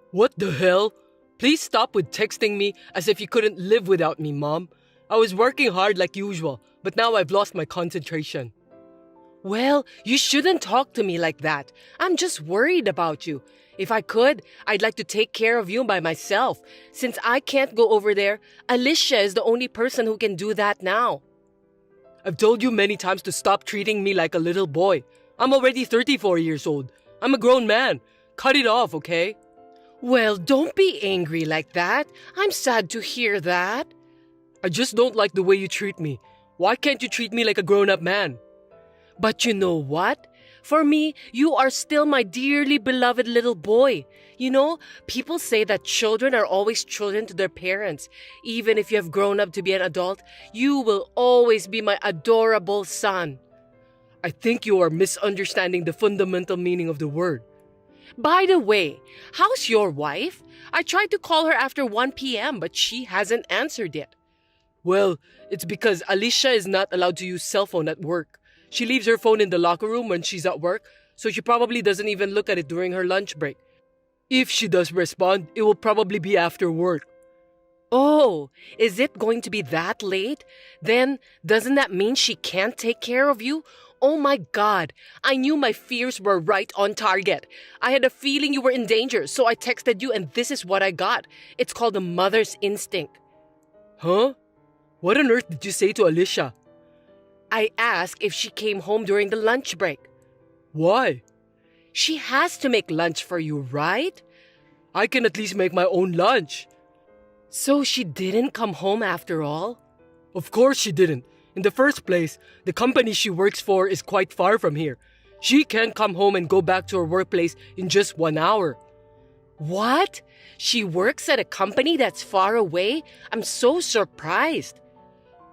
What the hell? Please stop with texting me as if you couldn't live without me, Mom. I was working hard like usual, but now I've lost my concentration. Well, you shouldn't talk to me like that. I'm just worried about you. If I could, I'd like to take care of you by myself. Since I can't go over there, Alicia is the only person who can do that now. I've told you many times to stop treating me like a little boy. I'm already 34 years old. I'm a grown man. Cut it off, okay? Well, don't be angry like that. I'm sad to hear that. I just don't like the way you treat me. Why can't you treat me like a grown-up man? But you know what? For me, you are still my dearly beloved little boy. You know, people say that children are always children to their parents. Even if you have grown up to be an adult, you will always be my adorable son. I think you are misunderstanding the fundamental meaning of the word. By the way, how's your wife? I tried to call her after 1 p.m., but she hasn't answered yet. Well, it's because Alicia is not allowed to use cell phone at work. She leaves her phone in the locker room when she's at work, so she probably doesn't even look at it during her lunch break. If she does respond, it will probably be after work. Oh, is it going to be that late? Then, doesn't that mean she can't take care of you? Oh my God, I knew my fears were right on target. I had a feeling you were in danger, so I texted you and this is what I got. It's called a mother's instinct. Huh? What on earth did you say to Alicia? I asked if she came home during the lunch break. Why? She has to make lunch for you, right? I can at least make my own lunch. So she didn't come home after all? Of course she didn't. In the first place, the company she works for is quite far from here. She can't come home and go back to her workplace in just 1 hour. What? She works at a company that's far away? I'm so surprised.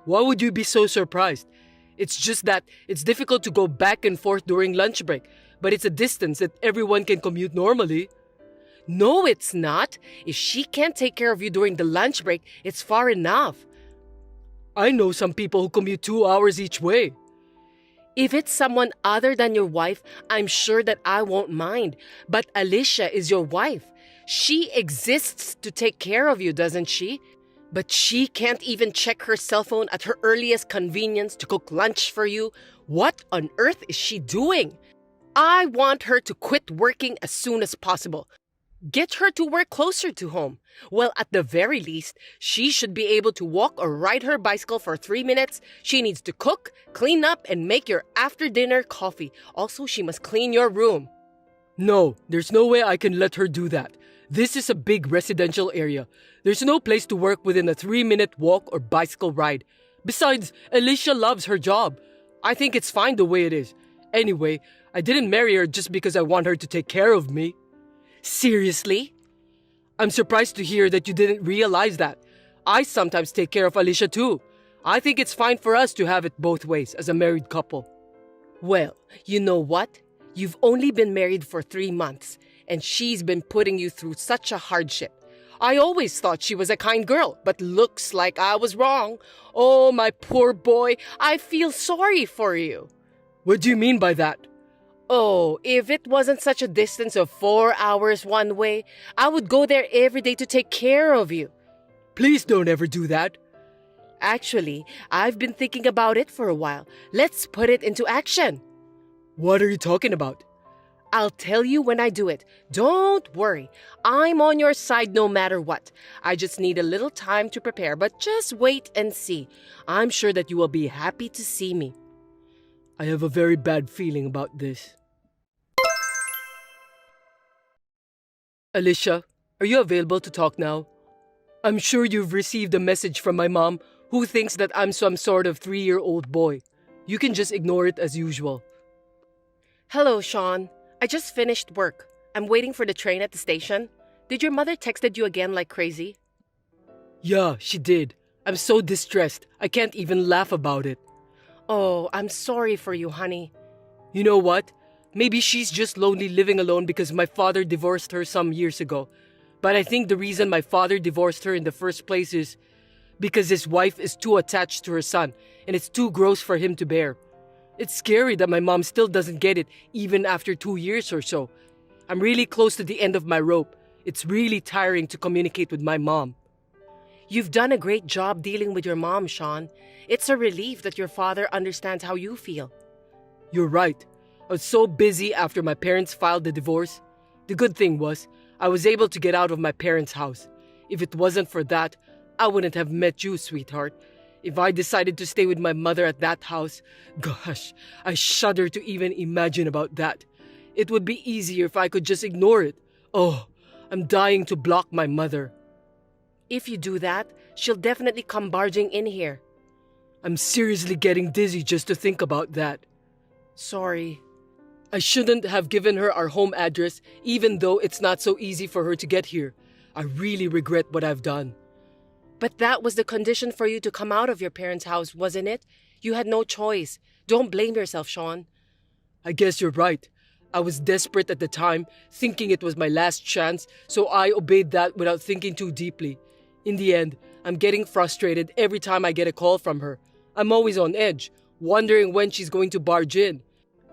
Why would you be so surprised? It's just that it's difficult to go back and forth during lunch break, but it's a distance that everyone can commute normally. No, it's not. If she can't take care of you during the lunch break, it's far enough. I know some people who commute 2 hours each way. If it's someone other than your wife, I'm sure that I won't mind. But Alicia is your wife. She exists to take care of you, doesn't she? But she can't even check her cell phone at her earliest convenience to cook lunch for you. What on earth is she doing? I want her to quit working as soon as possible. Get her to work closer to home. Well, at the very least, she should be able to walk or ride her bicycle for 3 minutes. She needs to cook, clean up, and make your after-dinner coffee. Also, she must clean your room. No, there's no way I can let her do that. This is a big residential area. There's no place to work within a 3-minute walk or bicycle ride. Besides, Alicia loves her job. I think it's fine the way it is. Anyway, I didn't marry her just because I want her to take care of me. Seriously? I'm surprised to hear that you didn't realize that. I sometimes take care of Alicia too. I think it's fine for us to have it both ways as a married couple. Well, you know what? You've only been married for 3 months, and she's been putting you through such a hardship. I always thought she was a kind girl, but looks like I was wrong. Oh, my poor boy, I feel sorry for you. What do you mean by that? Oh, if it wasn't such a distance of 4 hours one way, I would go there every day to take care of you. Please don't ever do that. Actually, I've been thinking about it for a while. Let's put it into action. What are you talking about? I'll tell you when I do it. Don't worry. I'm on your side no matter what. I just need a little time to prepare, but just wait and see. I'm sure that you will be happy to see me. I have a very bad feeling about this. Alicia, are you available to talk now? I'm sure you've received a message from my mom who thinks that I'm some sort of 3-year-old boy. You can just ignore it as usual. Hello, Sean. I just finished work. I'm waiting for the train at the station. Did your mother texted you again like crazy? Yeah, she did. I'm so distressed. I can't even laugh about it. Oh, I'm sorry for you, honey. You know what? Maybe she's just lonely living alone because my father divorced her some years ago. But I think the reason my father divorced her in the first place is because his wife is too attached to her son and it's too gross for him to bear. It's scary that my mom still doesn't get it even after 2 years or so. I'm really close to the end of my rope. It's really tiring to communicate with my mom. You've done a great job dealing with your mom, Sean. It's a relief that your father understands how you feel. You're right. I was so busy after my parents filed the divorce. The good thing was, I was able to get out of my parents' house. If it wasn't for that, I wouldn't have met you, sweetheart. If I decided to stay with my mother at that house, gosh, I shudder to even imagine about that. It would be easier if I could just ignore it. Oh, I'm dying to block my mother. If you do that, she'll definitely come barging in here. I'm seriously getting dizzy just to think about that. Sorry. I shouldn't have given her our home address, even though it's not so easy for her to get here. I really regret what I've done. But that was the condition for you to come out of your parents' house, wasn't it? You had no choice. Don't blame yourself, Sean. I guess you're right. I was desperate at the time, thinking it was my last chance, so I obeyed that without thinking too deeply. In the end, I'm getting frustrated every time I get a call from her. I'm always on edge, wondering when she's going to barge in.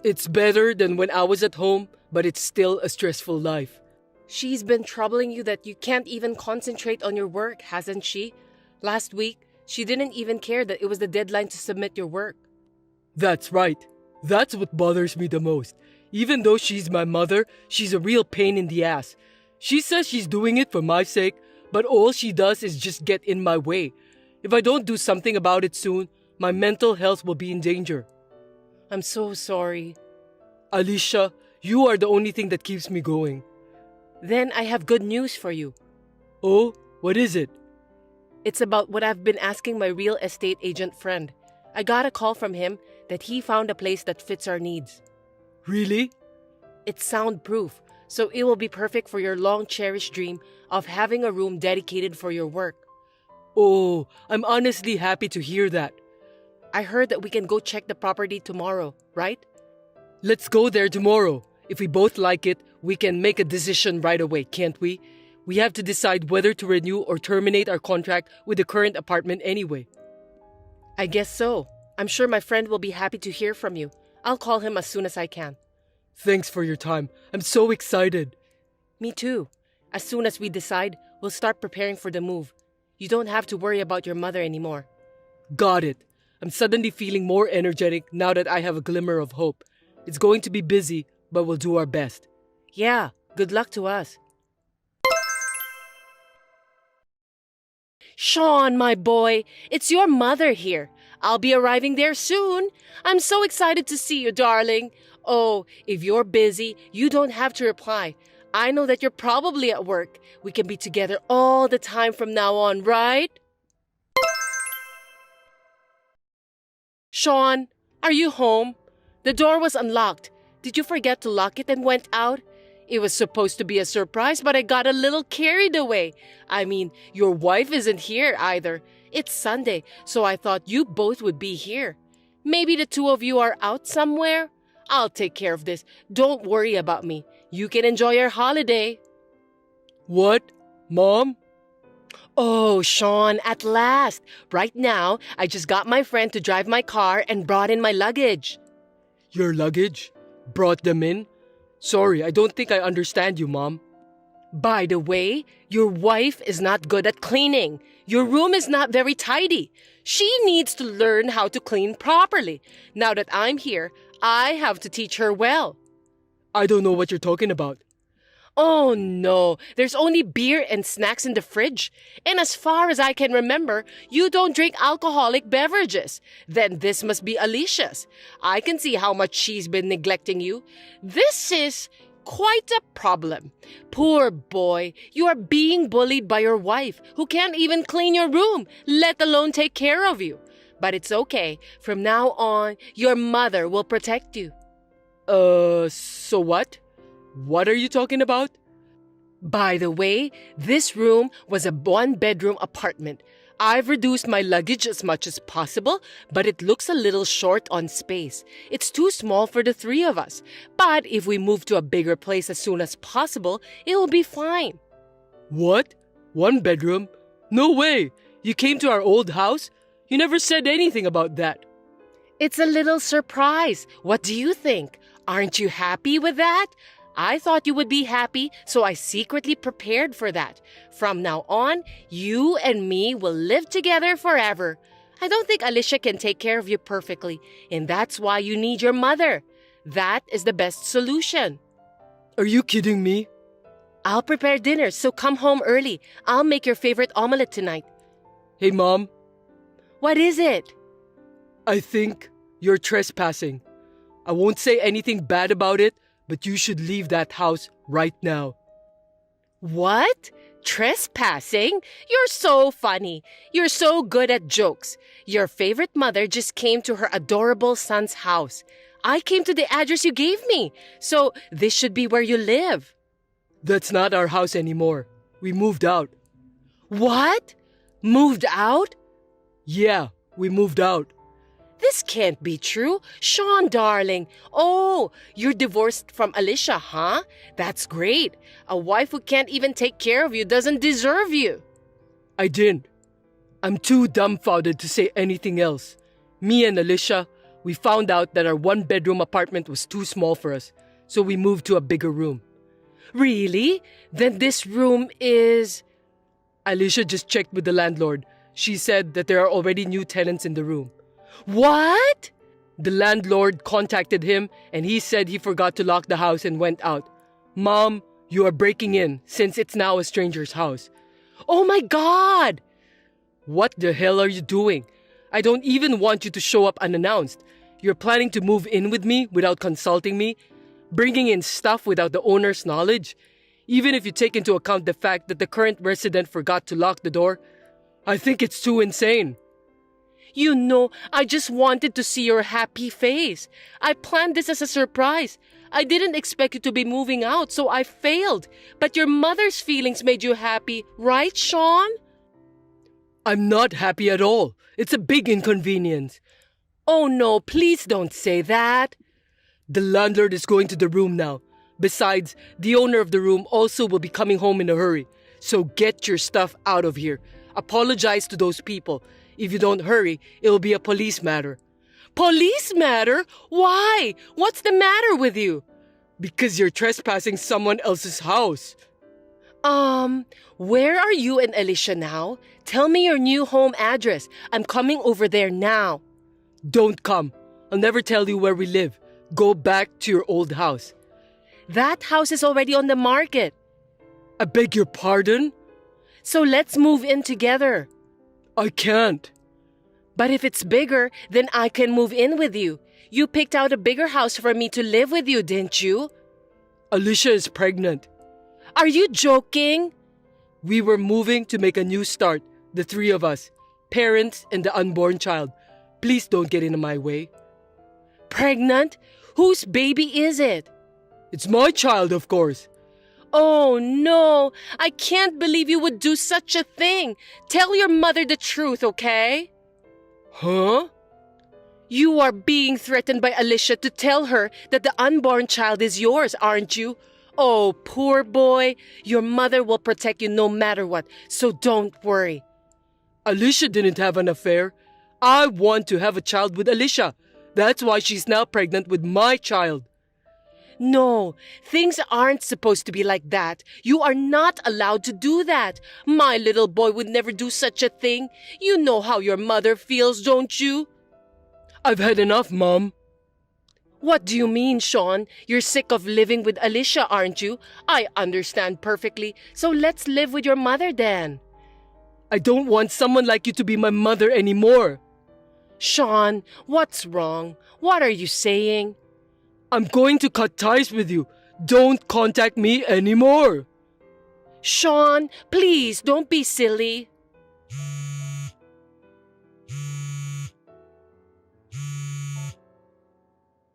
It's better than when I was at home, but it's still a stressful life. She's been troubling you that you can't even concentrate on your work, hasn't she? Last week, she didn't even care that it was the deadline to submit your work. That's right. That's what bothers me the most. Even though she's my mother, she's a real pain in the ass. She says she's doing it for my sake, but all she does is just get in my way. If I don't do something about it soon, my mental health will be in danger. I'm so sorry. Alicia, you are the only thing that keeps me going. Then I have good news for you. Oh, what is it? It's about what I've been asking my real estate agent friend. I got a call from him that he found a place that fits our needs. Really? It's soundproof, so it will be perfect for your long-cherished dream of having a room dedicated for your work. Oh, I'm honestly happy to hear that. I heard that we can go check the property tomorrow, right? Let's go there tomorrow. If we both like it, we can make a decision right away, can't we? We have to decide whether to renew or terminate our contract with the current apartment anyway. I guess so. I'm sure my friend will be happy to hear from you. I'll call him as soon as I can. Thanks for your time. I'm so excited. Me too. As soon as we decide, we'll start preparing for the move. You don't have to worry about your mother anymore. Got it. I'm suddenly feeling more energetic now that I have a glimmer of hope. It's going to be busy, but we'll do our best. Yeah, good luck to us. Sean, my boy, it's your mother here. I'll be arriving there soon. I'm so excited to see you, darling. Oh, if you're busy, you don't have to reply. I know that you're probably at work. We can be together all the time from now on, right? Sean, are you home? The door was unlocked. Did you forget to lock it and went out? It was supposed to be a surprise, but I got a little carried away. I mean, your wife isn't here either. It's Sunday, so I thought you both would be here. Maybe the two of you are out somewhere? I'll take care of this. Don't worry about me. You can enjoy your holiday. What? Mom? Oh, Sean, at last. Right now, I just got my friend to drive my car and brought in my luggage. Your luggage? Brought them in? Sorry, I don't think I understand you, Mom. By the way, your wife is not good at cleaning. Your room is not very tidy. She needs to learn how to clean properly. Now that I'm here, I have to teach her well. I don't know what you're talking about. Oh no, there's only beer and snacks in the fridge. And as far as I can remember, you don't drink alcoholic beverages. Then this must be Alicia's. I can see how much she's been neglecting you. This is quite a problem. Poor boy, you are being bullied by your wife, who can't even clean your room, let alone take care of you. But it's okay. From now on, your mother will protect you. So what? What are you talking about? By the way, this room was a one-bedroom apartment. I've reduced my luggage as much as possible, but it looks a little short on space. It's too small for the three of us. But if we move to a bigger place as soon as possible, it will be fine. What? One bedroom? No way! You came to our old house? You never said anything about that. It's a little surprise. What do you think? Aren't you happy with that? I thought you would be happy, so I secretly prepared for that. From now on, you and me will live together forever. I don't think Alicia can take care of you perfectly, and that's why you need your mother. That is the best solution. Are you kidding me? I'll prepare dinner, so come home early. I'll make your favorite omelette tonight. Hey, Mom. What is it? I think you're trespassing. I won't say anything bad about it, but you should leave that house right now. What? Trespassing? You're so funny. You're so good at jokes. Your favorite mother just came to her adorable son's house. I came to the address you gave me, so this should be where you live. That's not our house anymore. We moved out. What? Moved out? Yeah, we moved out. This can't be true. Sean, darling. Oh, you're divorced from Alicia, huh? That's great. A wife who can't even take care of you doesn't deserve you. I didn't. I'm too dumbfounded to say anything else. Me and Alicia, we found out that our one-bedroom apartment was too small for us, so we moved to a bigger room. Really? Then this room is... Alicia just checked with the landlord. She said that there are already new tenants in the room. What? The landlord contacted him and he said he forgot to lock the house and went out. Mom, you are breaking in since it's now a stranger's house. Oh my God! What the hell are you doing? I don't even want you to show up unannounced. You're planning to move in with me without consulting me, bringing in stuff without the owner's knowledge. Even if you take into account the fact that the current resident forgot to lock the door, I think it's too insane. You know, I just wanted to see your happy face. I planned this as a surprise. I didn't expect you to be moving out, so I failed. But your mother's feelings made you happy, right, Sean? I'm not happy at all. It's a big inconvenience. Oh no, please don't say that. The landlord is going to the room now. Besides, the owner of the room also will be coming home in a hurry. So get your stuff out of here. Apologize to those people. If you don't hurry, it will be a police matter. Police matter? Why? What's the matter with you? Because you're trespassing someone else's house. Where are you and Alicia now? Tell me your new home address. I'm coming over there now. Don't come. I'll never tell you where we live. Go back to your old house. That house is already on the market. I beg your pardon? So let's move in together. I can't. But if it's bigger, then I can move in with you. You picked out a bigger house for me to live with you, didn't you? Alicia is pregnant. Are you joking? We were moving to make a new start, the three of us, parents and the unborn child. Please don't get in my way. Pregnant? Whose baby is it? It's my child, of course. Oh no, I can't believe you would do such a thing. Tell your mother the truth, okay? Huh? You are being threatened by Alicia to tell her that the unborn child is yours, aren't you? Oh, poor boy. Your mother will protect you no matter what, so don't worry. Alicia didn't have an affair. I want to have a child with Alicia. That's why she's now pregnant with my child. No, things aren't supposed to be like that. You are not allowed to do that. My little boy would never do such a thing. You know how your mother feels, don't you? I've had enough, Mom. What do you mean, Sean? You're sick of living with Alicia, aren't you? I understand perfectly. So let's live with your mother then. I don't want someone like you to be my mother anymore. Sean, what's wrong? What are you saying? I'm going to cut ties with you. Don't contact me anymore. Sean, please don't be silly.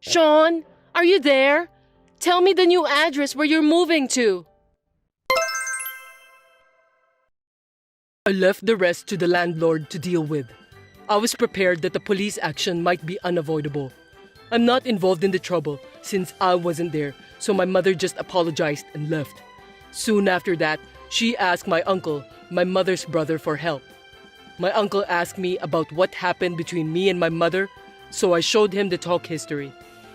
Sean, are you there? Tell me the new address where you're moving to. I left the rest to the landlord to deal with. I was prepared that the police action might be unavoidable. I'm not involved in the trouble since I wasn't there, so my mother just apologized and left. Soon after that, she asked my uncle, my mother's brother, for help. My uncle asked me about what happened between me and my mother, so I showed him the talk history.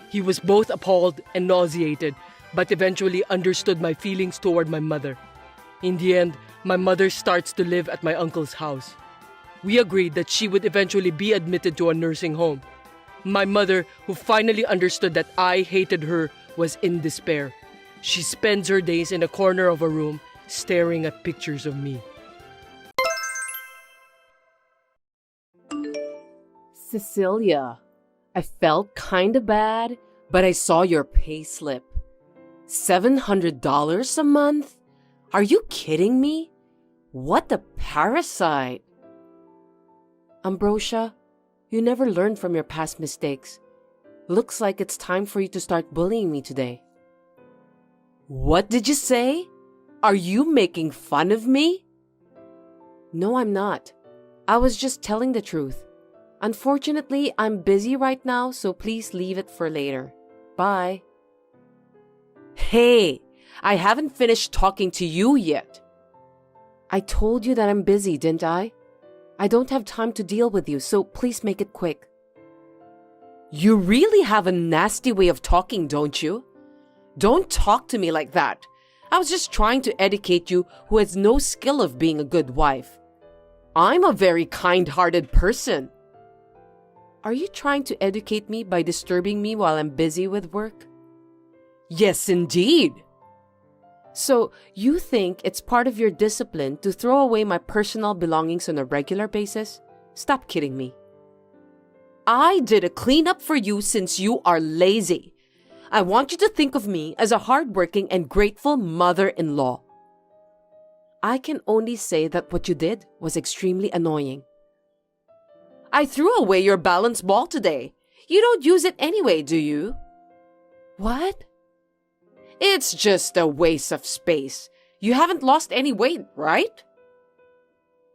He was both appalled and nauseated, but eventually understood my feelings toward my mother. In the end, my mother starts to live at my uncle's house. We agreed that she would eventually be admitted to a nursing home. My mother, who finally understood that I hated her, was in despair. She spends her days in a corner of a room, staring at pictures of me. Cecilia, I felt kinda bad, but I saw your payslip. $700 a month? Are you kidding me? What a parasite! Ambrosia, you never learned from your past mistakes. Looks like it's time for you to start bullying me today. What did you say? Are you making fun of me? No, I'm not. I was just telling the truth. Unfortunately, I'm busy right now, so please leave it for later. Bye. Hey, I haven't finished talking to you yet. I told you that I'm busy, didn't I? I don't have time to deal with you, so please make it quick. You really have a nasty way of talking, don't you? Don't talk to me like that. I was just trying to educate you who has no skill of being a good wife. I'm a very kind-hearted person. Are you trying to educate me by disturbing me while I'm busy with work? Yes, indeed. So, you think it's part of your discipline to throw away my personal belongings on a regular basis? Stop kidding me. I did a cleanup for you since you are lazy. I want you to think of me as a hardworking and grateful mother-in-law. I can only say that what you did was extremely annoying. I threw away your balance ball today. You don't use it anyway, do you? What? It's just a waste of space. You haven't lost any weight, right?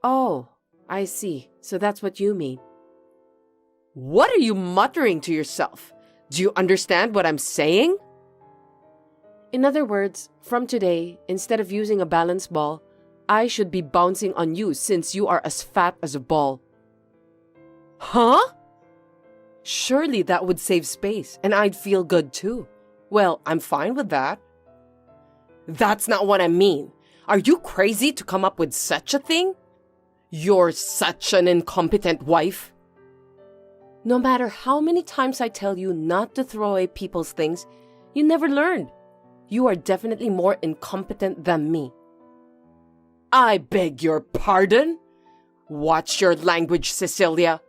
Oh, I see. So that's what you mean. What are you muttering to yourself? Do you understand what I'm saying? In other words, from today, instead of using a balance ball, I should be bouncing on you since you are as fat as a ball. Huh? Surely that would save space, and I'd feel good too. Well, I'm fine with that. That's not what I mean. Are you crazy to come up with such a thing? You're such an incompetent wife. No matter how many times I tell you not to throw away people's things, you never learn. You are definitely more incompetent than me. I beg your pardon? Watch your language, Cecilia.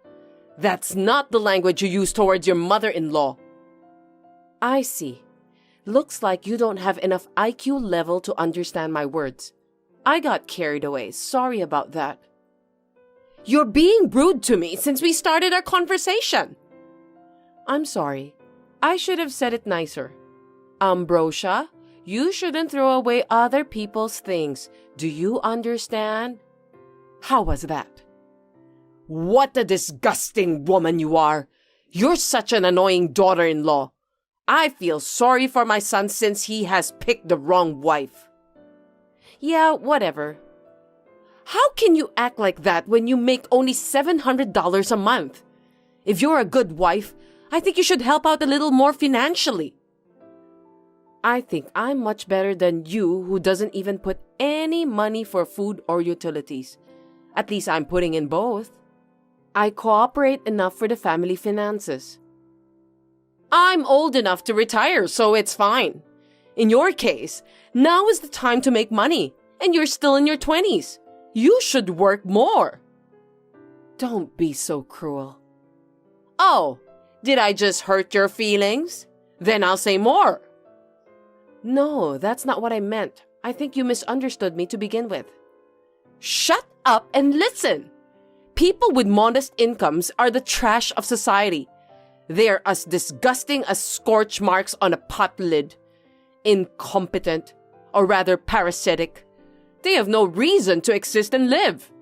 That's not the language you use towards your mother-in-law. I see. Looks like you don't have enough IQ level to understand my words. I got carried away. Sorry about that. You're being rude to me since we started our conversation. I'm sorry. I should have said it nicer. Ambrosia, you shouldn't throw away other people's things. Do you understand? How was that? What a disgusting woman you are. You're such an annoying daughter-in-law. I feel sorry for my son since he has picked the wrong wife. Yeah, whatever. How can you act like that when you make only $700 a month? If you're a good wife, I think you should help out a little more financially. I think I'm much better than you who doesn't even put any money for food or utilities. At least I'm putting in both. I cooperate enough for the family finances. I'm old enough to retire, so it's fine. In your case, now is the time to make money, and you're still in your 20s. You should work more. Don't be so cruel. Oh, did I just hurt your feelings? Then I'll say more. No, that's not what I meant. I think you misunderstood me to begin with. Shut up and listen. People with modest incomes are the trash of society. They are as disgusting as scorch marks on a pot lid. Incompetent, or rather parasitic. They have no reason to exist and live.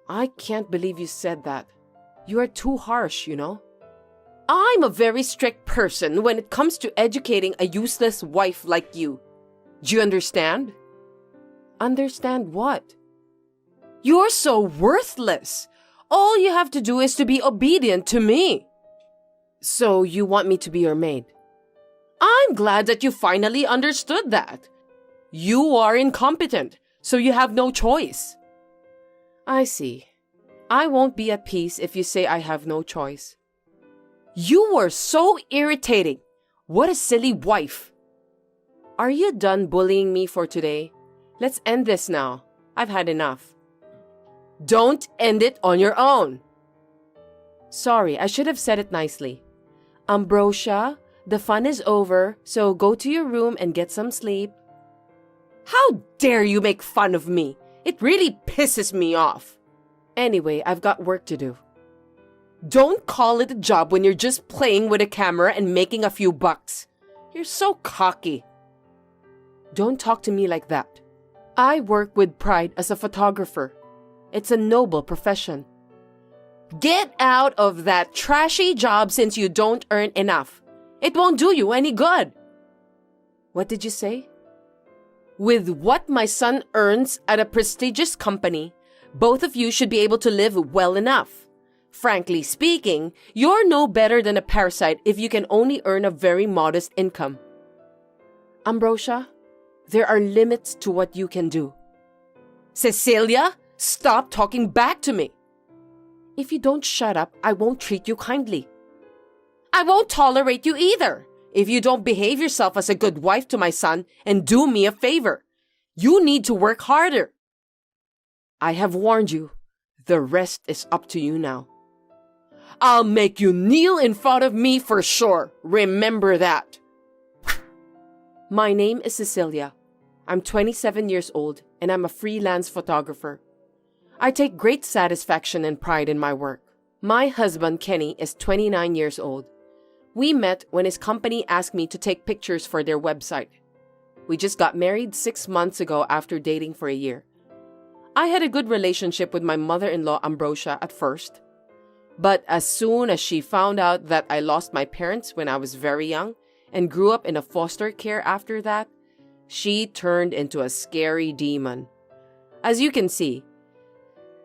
I can't believe you said that. You are too harsh, you know? I'm a very strict person when it comes to educating a useless wife like you. Do you understand? Understand what? You're so worthless. All you have to do is to be obedient to me. So you want me to be your maid? I'm glad that you finally understood that. You are incompetent, so you have no choice. I see. I won't be at peace if you say I have no choice. You were so irritating. What a silly wife. Are you done bullying me for today? Let's end this now. I've had enough. Don't end it on your own. Sorry, I should have said it nicely. Ambrosia, the fun is over, so go to your room and get some sleep. How dare you make fun of me? It really pisses me off. Anyway, I've got work to do. Don't call it a job when you're just playing with a camera and making a few bucks. You're so cocky. Don't talk to me like that. I work with pride as a photographer. It's a noble profession. Get out of that trashy job since you don't earn enough. It won't do you any good. What did you say? With what my son earns at a prestigious company, both of you should be able to live well enough. Frankly speaking, you're no better than a parasite if you can only earn a very modest income. Ambrosia, there are limits to what you can do. Cecilia, stop talking back to me. If you don't shut up, I won't treat you kindly. I won't tolerate you either if you don't behave yourself as a good wife to my son and do me a favor. You need to work harder. I have warned you. The rest is up to you now. I'll make you kneel in front of me for sure. Remember that. My name is Cecilia. I'm 27 years old and I'm a freelance photographer. I take great satisfaction and pride in my work. My husband, Kenny, is 29 years old. We met when his company asked me to take pictures for their website. We just got married 6 months ago after dating for a year. I had a good relationship with my mother-in-law, Ambrosia, at first. But as soon as she found out that I lost my parents when I was very young and grew up in a foster care after that, she turned into a scary demon. As you can see.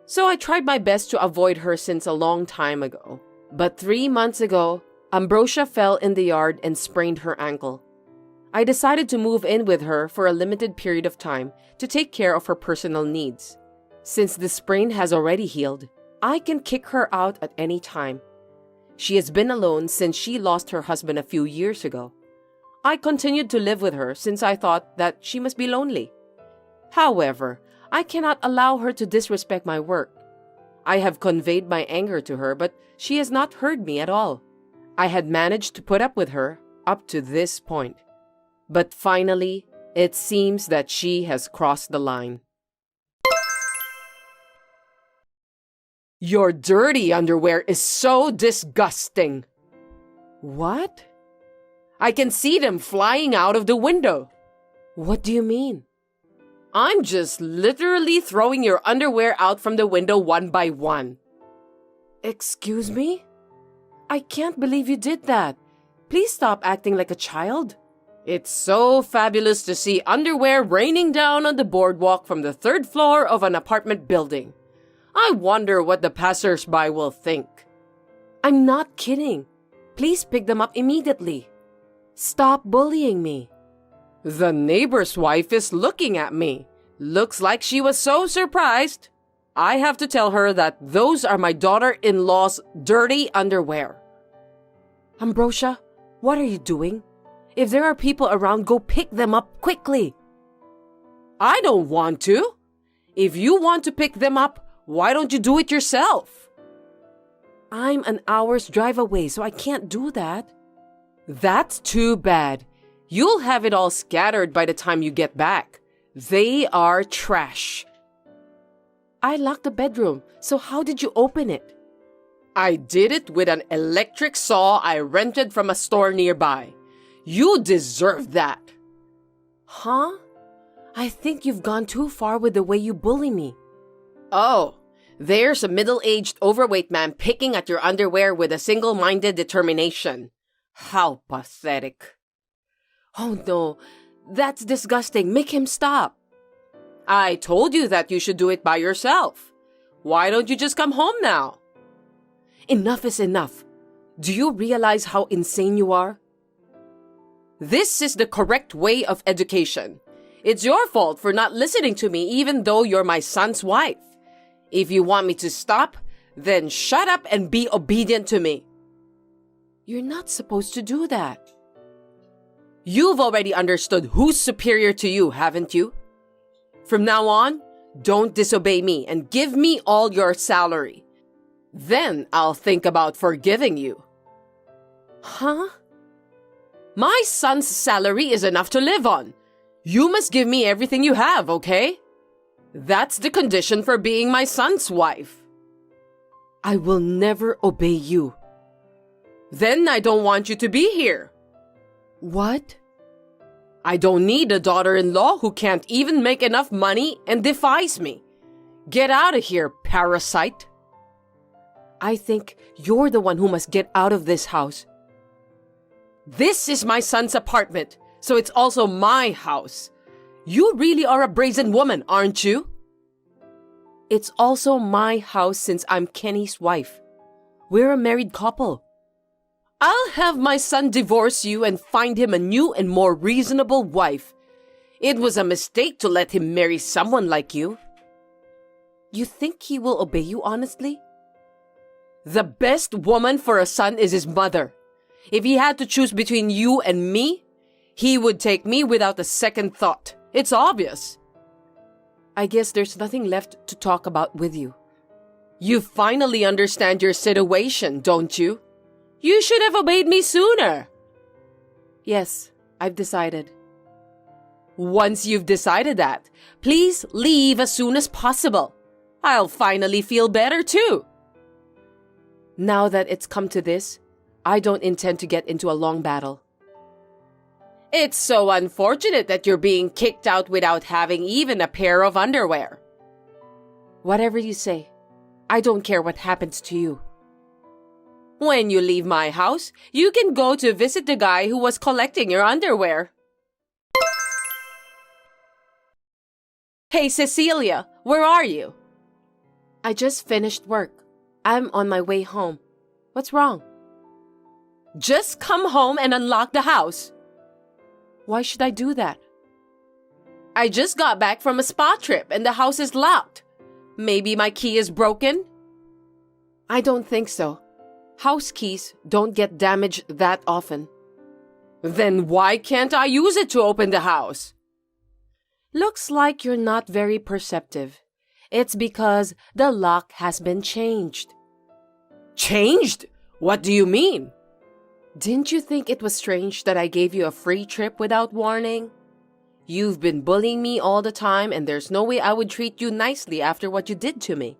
So I tried my best to avoid her since a long time ago. But 3 months ago, Ambrosia fell in the yard and sprained her ankle. I decided to move in with her for a limited period of time to take care of her personal needs. Since the sprain has already healed, I can kick her out at any time. She has been alone since she lost her husband a few years ago. I continued to live with her since I thought that she must be lonely. However, I cannot allow her to disrespect my work. I have conveyed my anger to her, but she has not heard me at all. I had managed to put up with her up to this point. But finally, it seems that she has crossed the line. Your dirty underwear is so disgusting. What? I can see them flying out of the window. What do you mean? I'm just literally throwing your underwear out from the window one by one. Excuse me? I can't believe you did that. Please stop acting like a child. It's so fabulous to see underwear raining down on the boardwalk from the 3rd floor of an apartment building. I wonder what the passers-by will think. I'm not kidding. Please pick them up immediately. Stop bullying me. The neighbor's wife is looking at me. Looks like she was so surprised. I have to tell her that those are my daughter-in-law's dirty underwear. Ambrosia, what are you doing? If there are people around, go pick them up quickly. I don't want to. If you want to pick them up, why don't you do it yourself? I'm an hour's drive away, so I can't do that. That's too bad. You'll have it all scattered by the time you get back. They are trash. I locked the bedroom, so how did you open it? I did it with an electric saw I rented from a store nearby. You deserve that. Huh? I think you've gone too far with the way you bully me. Oh, There's a middle-aged, overweight man picking at your underwear with a single-minded determination. How pathetic. Oh no, that's disgusting. Make him stop. I told you that you should do it by yourself. Why don't you just come home now? Enough is enough. Do you realize how insane you are? This is the correct way of education. It's your fault for not listening to me even though you're my son's wife. If you want me to stop, then shut up and be obedient to me. You're not supposed to do that. You've already understood who's superior to you, haven't you? From now on, don't disobey me and give me all your salary. Then I'll think about forgiving you. Huh? My son's salary is enough to live on. You must give me everything you have, okay? That's the condition for being my son's wife. I will never obey you. Then I don't want you to be here. What? I don't need a daughter-in-law who can't even make enough money and defies me. Get out of here, parasite. I think you're the one who must get out of this house. This is my son's apartment, so it's also my house. You really are a brazen woman, aren't you? It's also my house since I'm Kenny's wife. We're a married couple. I'll have my son divorce you and find him a new and more reasonable wife. It was a mistake to let him marry someone like you. You think he will obey you honestly? The best woman for a son is his mother. If he had to choose between you and me, he would take me without a second thought. It's obvious. I guess there's nothing left to talk about with you. You finally understand your situation, don't you? You should have obeyed me sooner. Yes, I've decided. Once you've decided that, please leave as soon as possible. I'll finally feel better too. Now that it's come to this, I don't intend to get into a long battle. It's so unfortunate that you're being kicked out without having even a pair of underwear. Whatever you say, I don't care what happens to you. When you leave my house, you can go to visit the guy who was collecting your underwear. Hey, Cecilia, where are you? I just finished work. I'm on my way home. What's wrong? Just come home and unlock the house. Why should I do that? I just got back from a spa trip and the house is locked. Maybe my key is broken? I don't think so. House keys don't get damaged that often. Then why can't I use it to open the house? Looks like you're not very perceptive. It's because the lock has been changed. Changed? What do you mean? Didn't you think it was strange that I gave you a free trip without warning? You've been bullying me all the time and there's no way I would treat you nicely after what you did to me.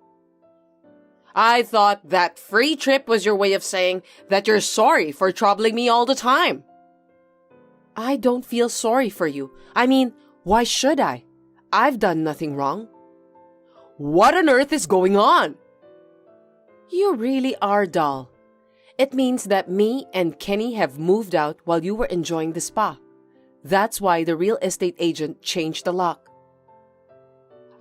I thought that free trip was your way of saying that you're sorry for troubling me all the time. I don't feel sorry for you. I mean, why should I? I've done nothing wrong. What on earth is going on? You really are dull. It means that me and Kenny have moved out while you were enjoying the spa. That's why the real estate agent changed the lock.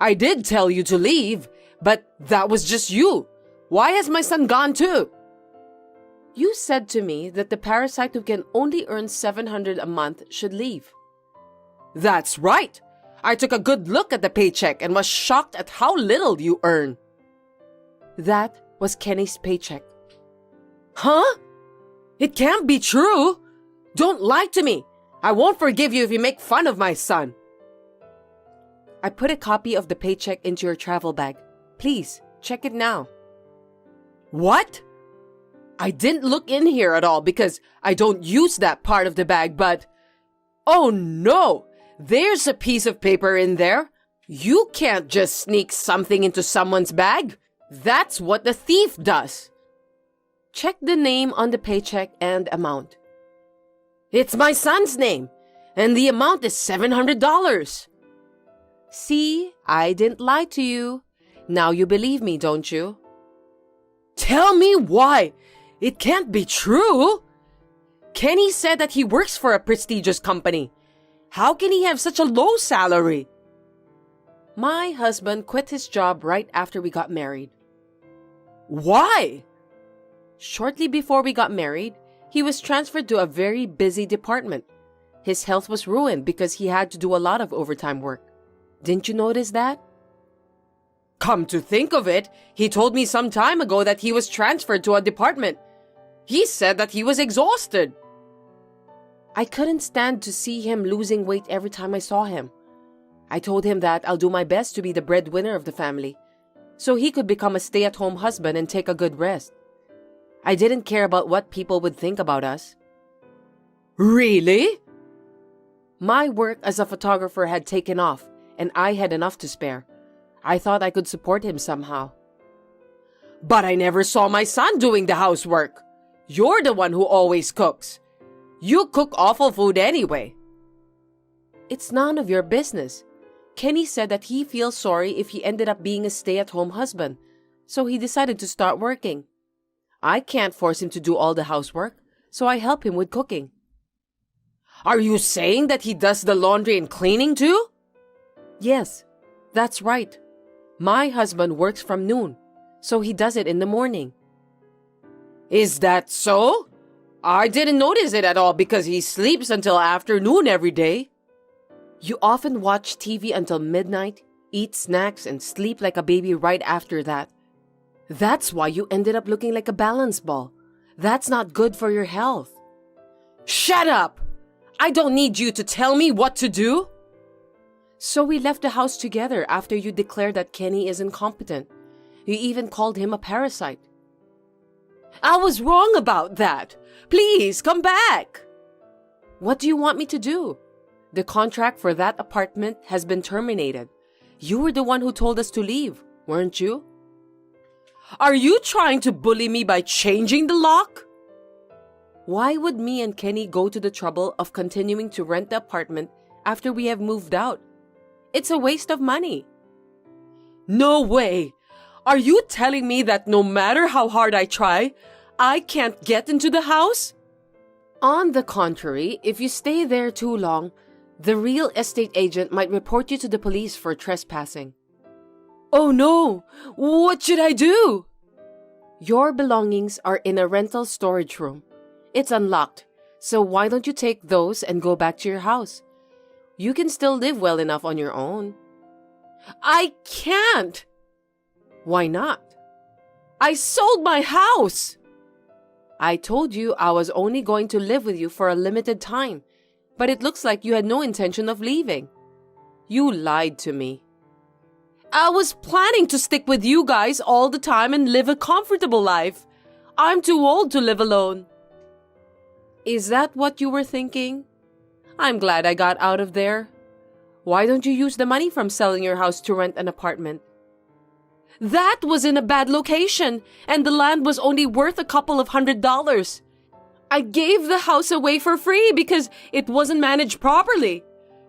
I did tell you to leave, but that was just you. Why has my son gone too? You said to me that the parasite who can only earn $700 a month should leave. That's right. I took a good look at the paycheck and was shocked at how little you earn. That was Kenny's paycheck. Huh? It can't be true. Don't lie to me. I won't forgive you if you make fun of my son. I put a copy of the paycheck into your travel bag. Please, check it now. What? I didn't look in here at all because I don't use that part of the bag, but... Oh no! There's a piece of paper in there. You can't just sneak something into someone's bag. That's what the thief does. Check the name on the paycheck and amount. It's my son's name, and the amount is $700. See, I didn't lie to you. Now you believe me, don't you? Tell me why! It can't be true! Kenny said that he works for a prestigious company. How can he have such a low salary? My husband quit his job right after we got married. Why? Shortly before we got married, he was transferred to a very busy department. His health was ruined because he had to do a lot of overtime work. Didn't you notice that? Come to think of it, he told me some time ago that he was transferred to a department. He said that he was exhausted. I couldn't stand to see him losing weight every time I saw him. I told him that I'll do my best to be the breadwinner of the family, so he could become a stay-at-home husband and take a good rest. I didn't care about what people would think about us. Really? My work as a photographer had taken off, and I had enough to spare. I thought I could support him somehow. But I never saw my son doing the housework. You're the one who always cooks. You cook awful food anyway. It's none of your business. Kenny said that he feels sorry if he ended up being a stay-at-home husband, so he decided to start working. I can't force him to do all the housework, so I help him with cooking. Are you saying that he does the laundry and cleaning too? Yes, that's right. My husband works from noon, so he does it in the morning. Is that so? I didn't notice it at all because he sleeps until afternoon every day. You often watch TV until midnight, eat snacks, and sleep like a baby right after that. That's why you ended up looking like a balance ball. That's not good for your health. Shut up! I don't need you to tell me what to do. So we left the house together after you declared that Kenny is incompetent. You even called him a parasite. I was wrong about that. Please, come back. What do you want me to do? The contract for that apartment has been terminated. You were the one who told us to leave, weren't you? Are you trying to bully me by changing the lock? Why would me and Kenny go to the trouble of continuing to rent the apartment after we have moved out? It's a waste of money. No way! Are you telling me that no matter how hard I try, I can't get into the house? On the contrary, if you stay there too long, the real estate agent might report you to the police for trespassing. Oh no! What should I do? Your belongings are in a rental storage room. It's unlocked, so why don't you take those and go back to your house? You can still live well enough on your own. I can't! Why not? I sold my house! I told you I was only going to live with you for a limited time, but it looks like you had no intention of leaving. You lied to me. I was planning to stick with you guys all the time and live a comfortable life. I'm too old to live alone. Is that what you were thinking? I'm glad I got out of there. Why don't you use the money from selling your house to rent an apartment? That was in a bad location, and the land was only worth a couple of $100. I gave the house away for free because it wasn't managed properly.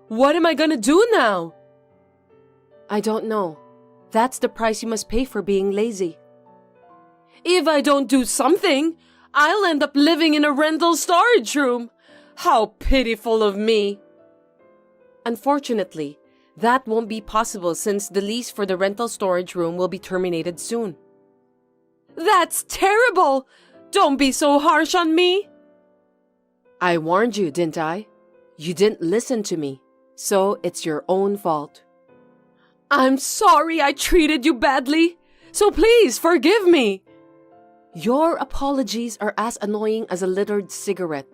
What am I gonna do now? I don't know. That's the price you must pay for being lazy. If I don't do something, I'll end up living in a rental storage room. How pitiful of me. Unfortunately, that won't be possible since the lease for the rental storage room will be terminated soon. That's terrible! Don't be so harsh on me. I warned you, didn't I? You didn't listen to me, so it's your own fault. I'm sorry I treated you badly, so please forgive me. Your apologies are as annoying as a littered cigarette.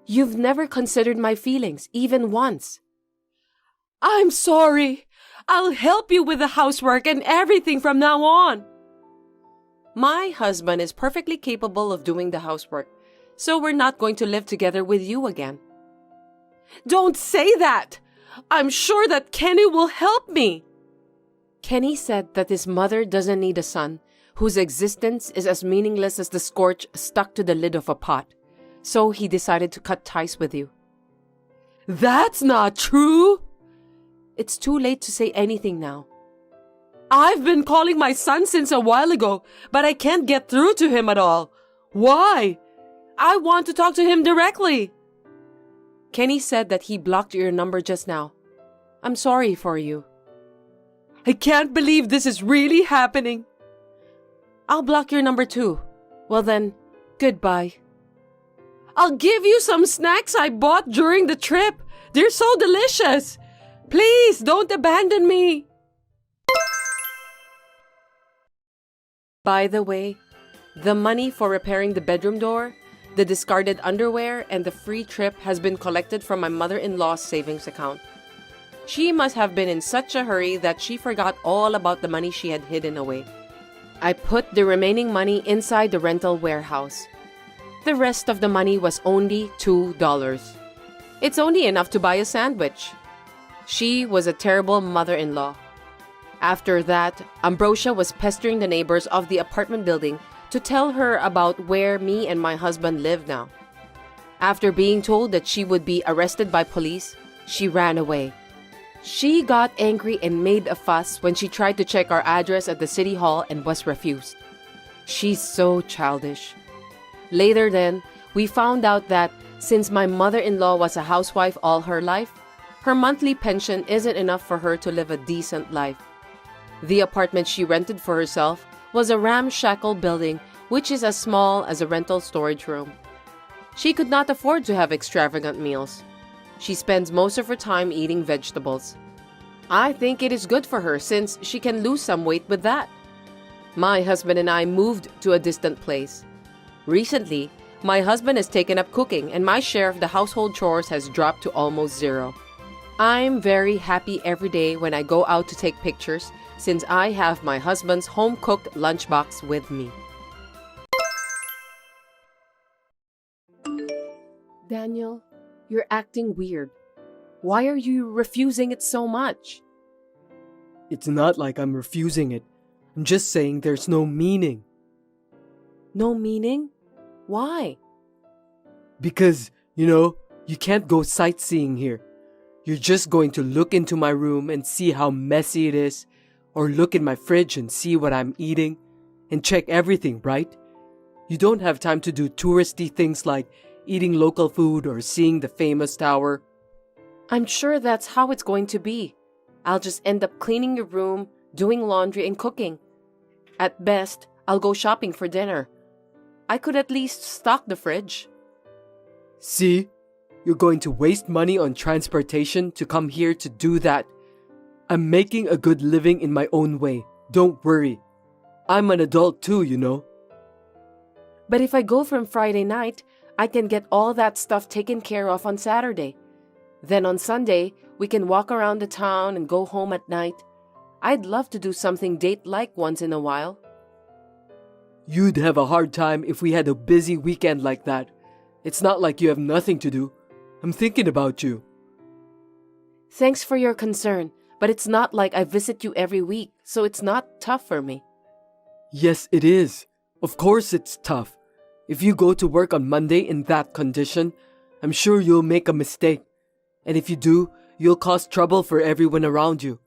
You've never considered my feelings, even once. I'm sorry. I'll help you with the housework and everything from now on. My husband is perfectly capable of doing the housework, so we're not going to live together with you again. Don't say that. I'm sure that Kenny will help me. Kenny said that his mother doesn't need a son whose existence is as meaningless as the scorch stuck to the lid of a pot, so he decided to cut ties with you. That's not true. It's too late to say anything now. I've been calling my son since a while ago, but I can't get through to him at all. Why? I want to talk to him directly. Kenny said that he blocked your number just now. I'm sorry for you. I can't believe this is really happening. I'll block your number too. Well then, goodbye. I'll give you some snacks I bought during the trip. They're so delicious. Please don't abandon me. By the way, the money for repairing the bedroom door, the discarded underwear, and the free trip has been collected from my mother-in-law's savings account. She must have been in such a hurry that she forgot all about the money she had hidden away. I put the remaining money inside the rental warehouse. The rest of the money was only $2. It's only enough to buy a sandwich. She was a terrible mother-in-law. After that, Ambrosia was pestering the neighbors of the apartment building to tell her about where me and my husband live now. After being told that she would be arrested by police, she ran away. She got angry and made a fuss when she tried to check our address at the city hall and was refused. She's so childish. Later then, we found out that since my mother-in-law was a housewife all her life, her monthly pension isn't enough for her to live a decent life. The apartment she rented for herself was a ramshackle building which is as small as a rental storage room. She could not afford to have extravagant meals. She spends most of her time eating vegetables. I think it is good for her since she can lose some weight with that. My husband and I moved to a distant place. Recently, my husband has taken up cooking and my share of the household chores has dropped to almost zero. I'm very happy every day when I go out to take pictures since I have my husband's home-cooked lunchbox with me. Daniel, you're acting weird. Why are you refusing it so much? It's not like I'm refusing it. I'm just saying there's no meaning. No meaning? Why? Because, you can't go sightseeing here. You're just going to look into my room and see how messy it is, or look in my fridge and see what I'm eating, and check everything, right? You don't have time to do touristy things like eating local food or seeing the famous tower. I'm sure that's how it's going to be. I'll just end up cleaning your room, doing laundry, and cooking. At best, I'll go shopping for dinner. I could at least stock the fridge. See? You're going to waste money on transportation to come here to do that. I'm making a good living in my own way. Don't worry. I'm an adult too. But if I go from Friday night, I can get all that stuff taken care of on Saturday. Then on Sunday, we can walk around the town and go home at night. I'd love to do something date-like once in a while. You'd have a hard time if we had a busy weekend like that. It's not like you have nothing to do. I'm thinking about you. Thanks for your concern, but it's not like I visit you every week, so it's not tough for me. Yes, it is. Of course it's tough. If you go to work on Monday in that condition, I'm sure you'll make a mistake. And if you do, you'll cause trouble for everyone around you.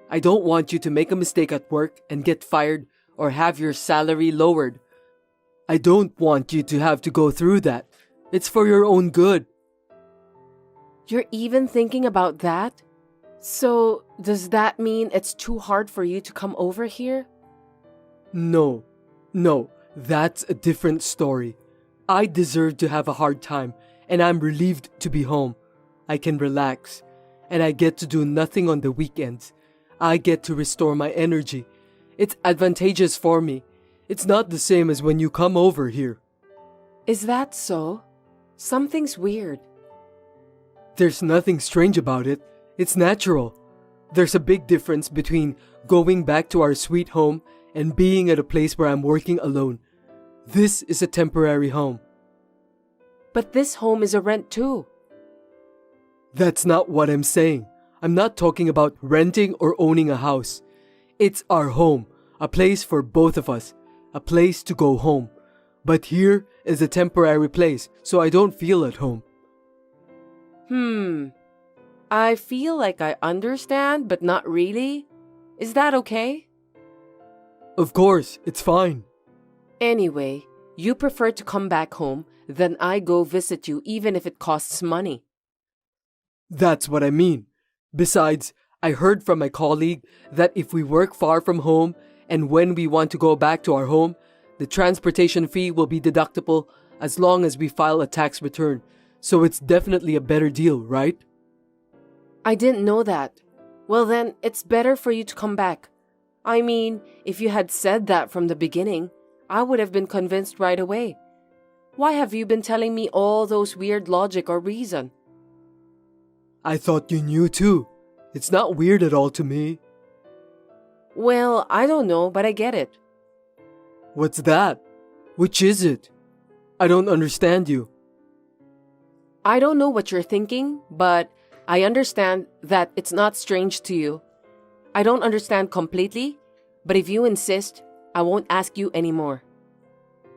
I don't want you to make a mistake at work and get fired or have your salary lowered. I don't want you to have to go through that. It's for your own good. You're even thinking about that? So, does that mean it's too hard for you to come over here? No, that's a different story. I deserve to have a hard time, and I'm relieved to be home. I can relax, and I get to do nothing on the weekends. I get to restore my energy. It's advantageous for me. It's not the same as when you come over here. Is that so? Something's weird. There's nothing strange about it. It's natural. There's a big difference between going back to our sweet home and being at a place where I'm working alone. This is a temporary home. But this home is a rent too. That's not what I'm saying. I'm not talking about renting or owning a house. It's our home, a place for both of us, a place to go home. But here is a temporary place, so I don't feel at home. I feel like I understand, but not really. Is that okay? Of course, it's fine. Anyway, you prefer to come back home than I go visit you even if it costs money. That's what I mean. Besides, I heard from my colleague that if we work far from home and when we want to go back to our home, the transportation fee will be deductible as long as we file a tax return. So it's definitely a better deal, right? I didn't know that. Well then, it's better for you to come back. I mean, if you had said that from the beginning, I would have been convinced right away. Why have you been telling me all those weird logic or reason? I thought you knew too. It's not weird at all to me. Well, I don't know, but I get it. What's that? Which is it? I don't understand you. I don't know what you're thinking, but I understand that it's not strange to you. I don't understand completely, but if you insist, I won't ask you anymore.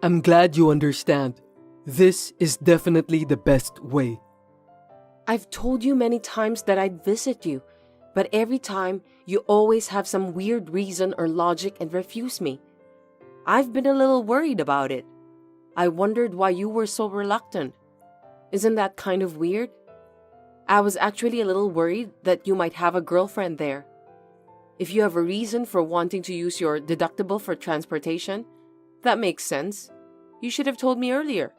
I'm glad you understand. This is definitely the best way. I've told you many times that I'd visit you, but every time you always have some weird reason or logic and refuse me. I've been a little worried about it. I wondered why you were so reluctant. Isn't that kind of weird? I was actually a little worried that you might have a girlfriend there. If you have a reason for wanting to use your deductible for transportation, that makes sense. You should have told me earlier.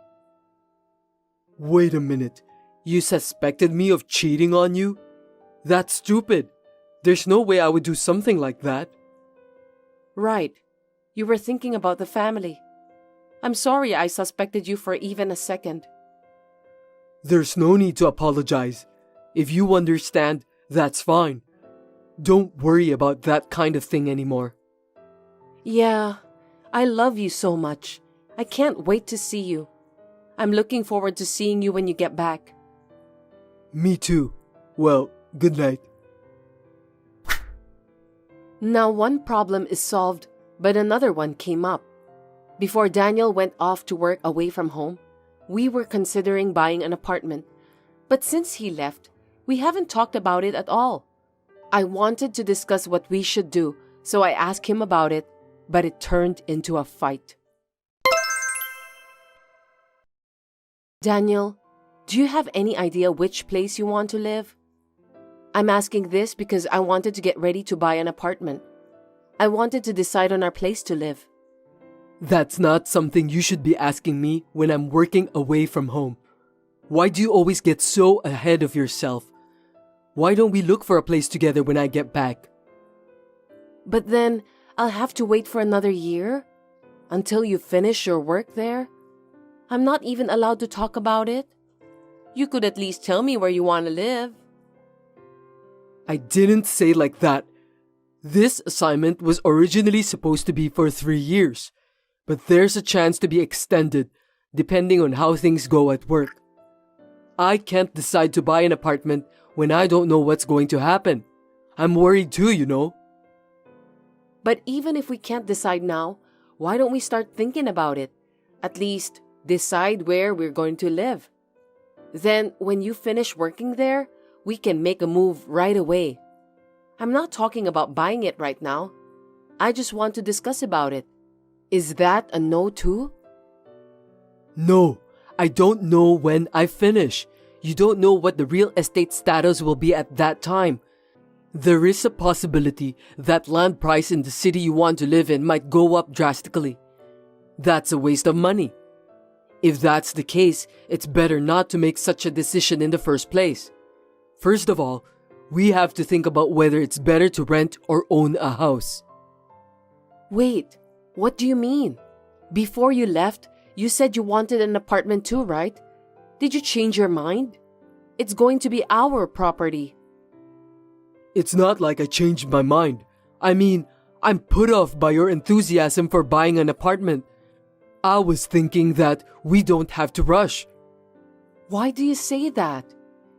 Wait a minute. You suspected me of cheating on you? That's stupid. There's no way I would do something like that. Right. You were thinking about the family. I'm sorry I suspected you for even a second. There's no need to apologize. If you understand, that's fine. Don't worry about that kind of thing anymore. Yeah, I love you so much. I can't wait to see you. I'm looking forward to seeing you when you get back. Me too. Well, good night. Now one problem is solved, but another one came up. Before Daniel went off to work away from home, we were considering buying an apartment. But since he left, we haven't talked about it at all. I wanted to discuss what we should do, so I asked him about it, but it turned into a fight. Daniel, do you have any idea which place you want to live? I'm asking this because I wanted to get ready to buy an apartment. I wanted to decide on our place to live. That's not something you should be asking me when I'm working away from home. Why do you always get so ahead of yourself? Why don't we look for a place together when I get back? But then, I'll have to wait for another year? Until you finish your work there? I'm not even allowed to talk about it? You could at least tell me where you want to live. I didn't say like that. This assignment was originally supposed to be for 3 years, but there's a chance to be extended depending on how things go at work. I can't decide to buy an apartment when I don't know what's going to happen. I'm worried too, you know. But even if we can't decide now, why don't we start thinking about it? At least decide where we're going to live. Then, when you finish working there, we can make a move right away. I'm not talking about buying it right now. I just want to discuss about it. Is that a no too? No, I don't know when I finish. You don't know what the real estate status will be at that time. There is a possibility that land price in the city you want to live in might go up drastically. That's a waste of money. If that's the case, it's better not to make such a decision in the first place. First of all, we have to think about whether it's better to rent or own a house. Wait, what do you mean? Before you left, you said you wanted an apartment too, right? Did you change your mind? It's going to be our property. It's not like I changed my mind. I mean, I'm put off by your enthusiasm for buying an apartment. I was thinking that we don't have to rush. Why do you say that?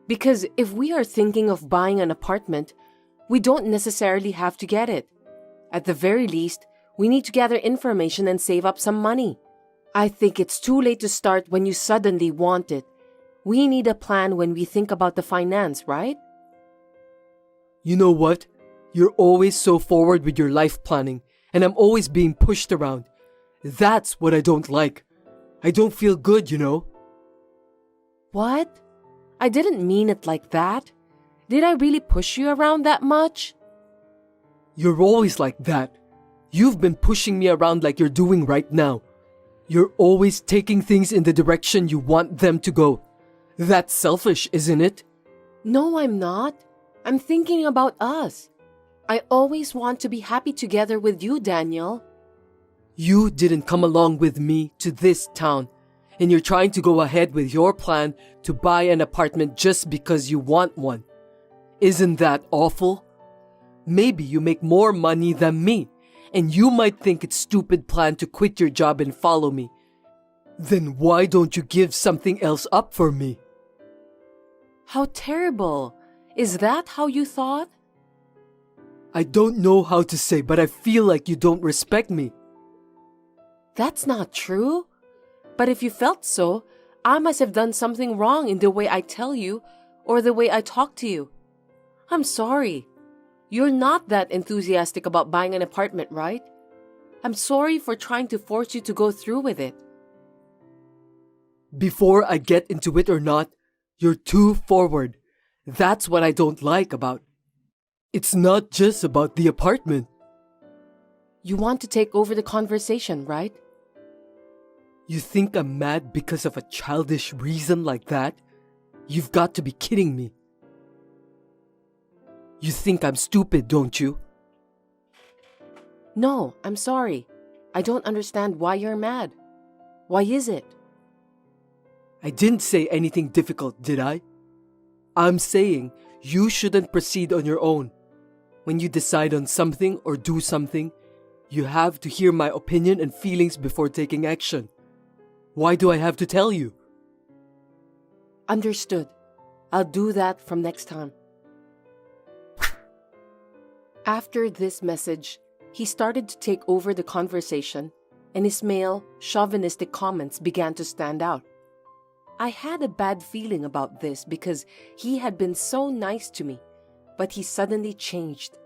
Because if we are thinking of buying an apartment, we don't necessarily have to get it. At the very least, we need to gather information and save up some money. I think it's too late to start when you suddenly want it. We need a plan when we think about the finance, right? You know what? You're always so forward with your life planning, and I'm always being pushed around. That's what I don't like. I don't feel good, you know. What? I didn't mean it like that. Did I really push you around that much? You're always like that. You've been pushing me around like you're doing right now. You're always taking things in the direction you want them to go. That's selfish, isn't it? No, I'm not. I'm thinking about us. I always want to be happy together with you, Daniel. You didn't come along with me to this town, and you're trying to go ahead with your plan to buy an apartment just because you want one. Isn't that awful? Maybe you make more money than me, and you might think it's a stupid plan to quit your job and follow me. Then why don't you give something else up for me? How terrible. Is that how you thought? I don't know how to say, but I feel like you don't respect me. That's not true. But if you felt so, I must have done something wrong in the way I tell you or the way I talk to you. I'm sorry. You're not that enthusiastic about buying an apartment, right? I'm sorry for trying to force you to go through with it. Before I get into it or not, you're too forward. That's what I don't like about. It's not just about the apartment. You want to take over the conversation, right? You think I'm mad because of a childish reason like that? You've got to be kidding me. You think I'm stupid, don't you? No, I'm sorry. I don't understand why you're mad. Why is it? I didn't say anything difficult, did I? I'm saying you shouldn't proceed on your own. When you decide on something or do something, you have to hear my opinion and feelings before taking action. Why do I have to tell you? Understood. I'll do that from next time. After this message, he started to take over the conversation, and his male, chauvinistic comments began to stand out. I had a bad feeling about this because he had been so nice to me, but he suddenly changed.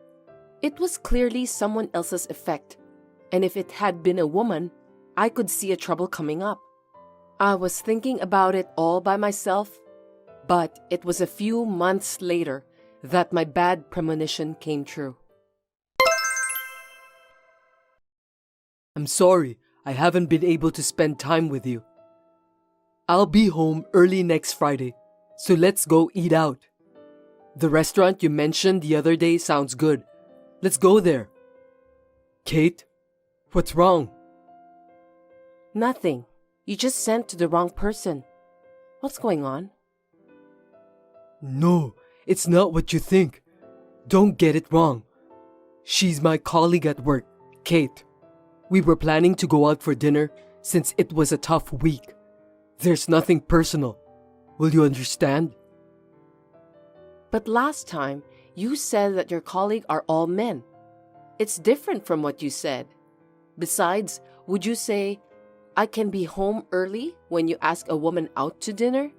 It was clearly someone else's effect, and if it had been a woman, I could see a trouble coming up. I was thinking about it all by myself, but it was a few months later that my bad premonition came true. I'm sorry, I haven't been able to spend time with you. I'll be home early next Friday, so let's go eat out. The restaurant you mentioned the other day sounds good. Let's go there. Kate, what's wrong? Nothing. You just sent to the wrong person. What's going on? No, it's not what you think. Don't get it wrong. She's my colleague at work, Kate. We were planning to go out for dinner since it was a tough week. There's nothing personal. Will you understand? But last time, you said that your colleague are all men. It's different from what you said. Besides, would you say, I can be home early when you ask a woman out to dinner?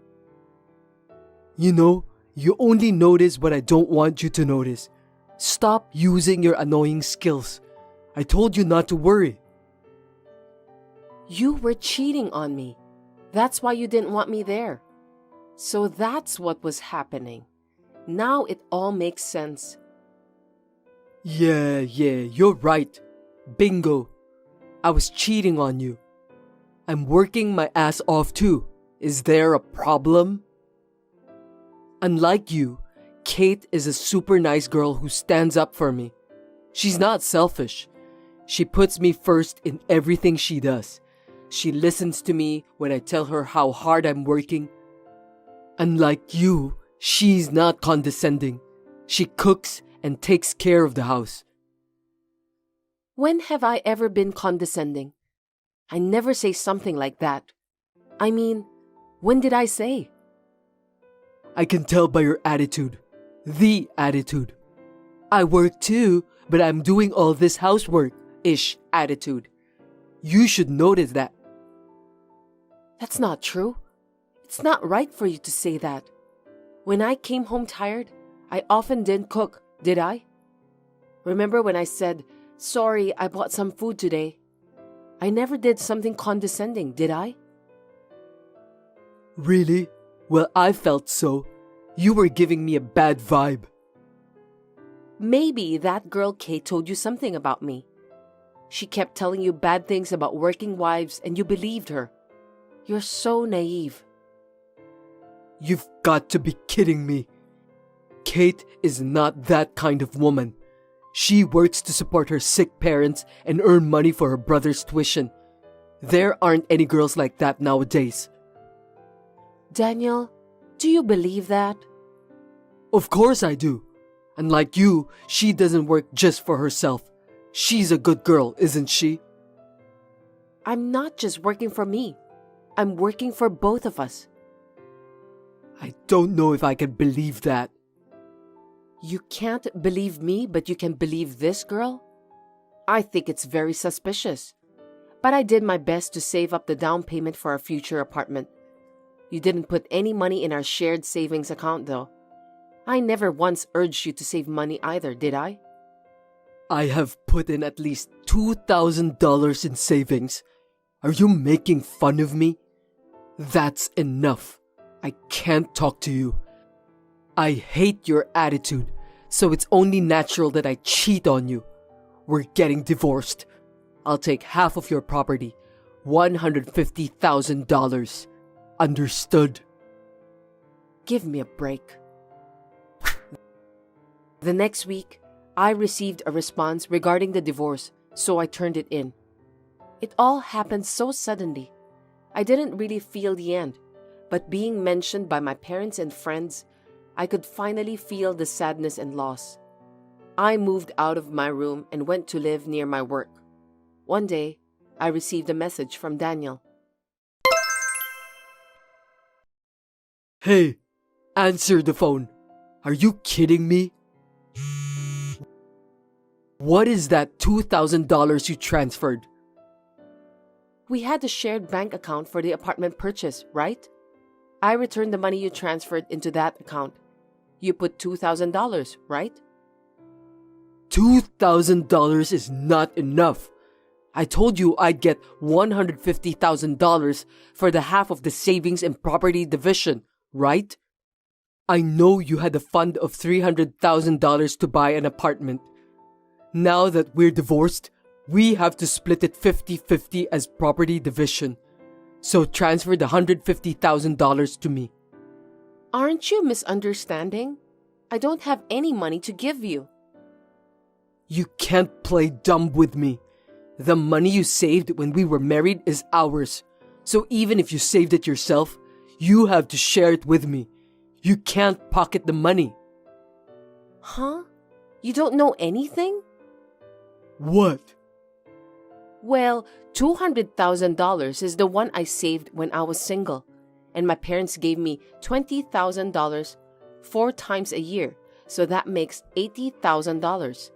You know, you only notice what I don't want you to notice. Stop using your annoying skills. I told you not to worry. You were cheating on me. That's why you didn't want me there. So that's what was happening. Now it all makes sense. Yeah, you're right. Bingo. I was cheating on you. I'm working my ass off too. Is there a problem? Unlike you, Kate is a super nice girl who stands up for me. She's not selfish. She puts me first in everything she does. She listens to me when I tell her how hard I'm working. Unlike you, she's not condescending. She cooks and takes care of the house. When have I ever been condescending? I never say something like that. I mean, when did I say? I can tell by your attitude. The attitude. I work too, but I'm doing all this housework-ish attitude. You should notice that. That's not true. It's not right for you to say that. When I came home tired, I often didn't cook, did I? Remember when I said, Sorry, I bought some food today. I never did something condescending, did I? Really? Well, I felt so. You were giving me a bad vibe. Maybe that girl Kate told you something about me. She kept telling you bad things about working wives and you believed her. You're so naive. You've got to be kidding me. Kate is not that kind of woman. She works to support her sick parents and earn money for her brother's tuition. There aren't any girls like that nowadays. Daniel, do you believe that? Of course I do. And like you, she doesn't work just for herself. She's a good girl, isn't she? I'm not just working for me. I'm working for both of us. I don't know if I can believe that. You can't believe me, but you can believe this girl? I think it's very suspicious. But I did my best to save up the down payment for our future apartment. You didn't put any money in our shared savings account, though. I never once urged you to save money either, did I? I have put in at least $2,000 in savings. Are you making fun of me? That's enough. I can't talk to you. I hate your attitude, so it's only natural that I cheat on you. We're getting divorced. I'll take half of your property, $150,000. Understood? Give me a break. The next week, I received a response regarding the divorce, so I turned it in. It all happened so suddenly. I didn't really feel the end, but being mentioned by my parents and friends, I could finally feel the sadness and loss. I moved out of my room and went to live near my work. One day, I received a message from Daniel. Hey, answer the phone. Are you kidding me? What is that $2,000 you transferred? We had a shared bank account for the apartment purchase, right? I returned the money you transferred into that account. You put $2,000, right? $2,000 is not enough. I told you I'd get $150,000 for the half of the savings and property division, right? I know you had a fund of $300,000 to buy an apartment. Now that we're divorced, we have to split it 50-50 as property division. So transfer the $150,000 to me. Aren't you misunderstanding? I don't have any money to give you. You can't play dumb with me. The money you saved when we were married is ours. So even if you saved it yourself, you have to share it with me. You can't pocket the money. Huh? You don't know anything? What? Well, $200,000 is the one I saved when I was single, and my parents gave me $20,000 4 times a year, so that makes $80,000.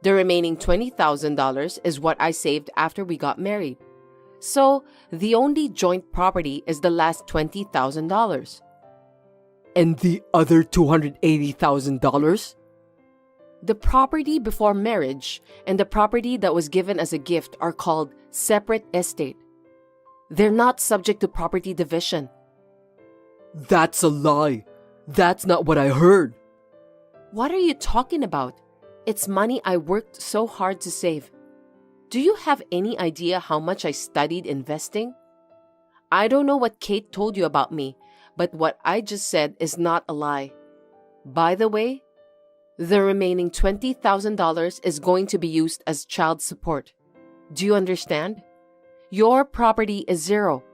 The remaining $20,000 is what I saved after we got married. So, the only joint property is the last $20,000. And the other $280,000? The property before marriage and the property that was given as a gift are called separate estate. They're not subject to property division. That's a lie. That's not what I heard. What are you talking about? It's money I worked so hard to save. Do you have any idea how much I studied investing? I don't know what Kate told you about me, but what I just said is not a lie. By the way, the remaining $20,000 is going to be used as child support. Do you understand? Your property is zero.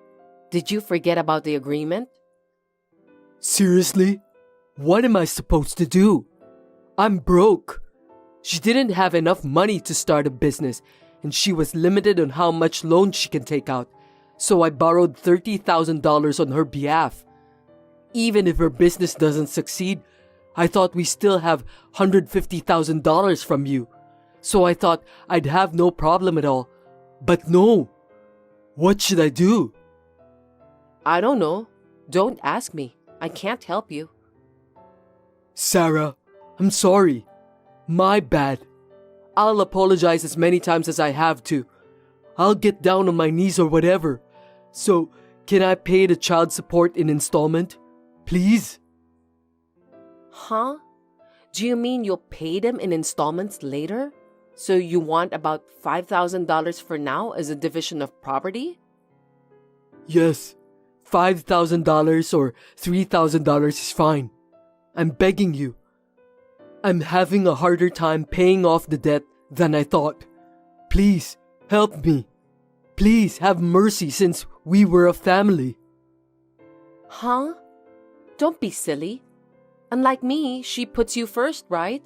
Did you forget about the agreement? Seriously? What am I supposed to do? I'm broke. She didn't have enough money to start a business, and she was limited on how much loan she can take out, so I borrowed $30,000 on her behalf. Even if her business doesn't succeed, I thought we still have $150,000 from you, so I thought I'd have no problem at all. But no. What should I do? I don't know. Don't ask me. I can't help you. Sarah, I'm sorry. My bad. I'll apologize as many times as I have to. I'll get down on my knees or whatever. So, can I pay the child support in installment? Please? Huh? Do you mean you'll pay them in installments later? So you want about $5,000 for now as a division of property? Yes. $5,000 or $3,000 is fine. I'm begging you. I'm having a harder time paying off the debt than I thought. Please, help me. Please have mercy since we were a family. Huh? Don't be silly. Unlike me, she puts you first, right?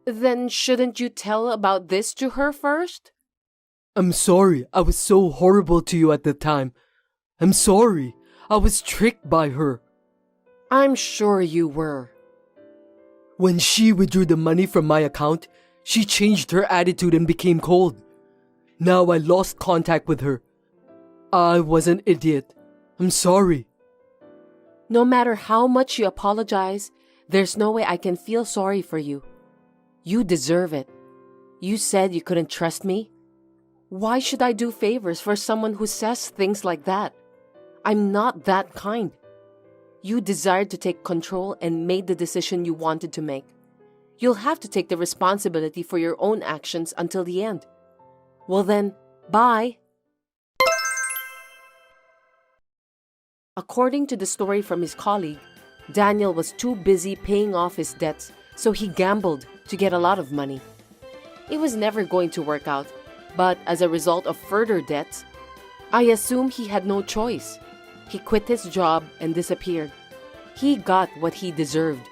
Then shouldn't you tell about this to her first? I'm sorry I was so horrible to you at the time. I'm sorry. I was tricked by her. I'm sure you were. When she withdrew the money from my account, she changed her attitude and became cold. Now I lost contact with her. I was an idiot. I'm sorry. No matter how much you apologize, there's no way I can feel sorry for you. You deserve it. You said you couldn't trust me. Why should I do favors for someone who says things like that? I'm not that kind. You desired to take control and made the decision you wanted to make. You'll have to take the responsibility for your own actions until the end. Well then, bye. According to the story from his colleague, Daniel was too busy paying off his debts, so he gambled to get a lot of money. It was never going to work out, but as a result of further debts, I assume he had no choice. He quit his job and disappeared. He got what he deserved.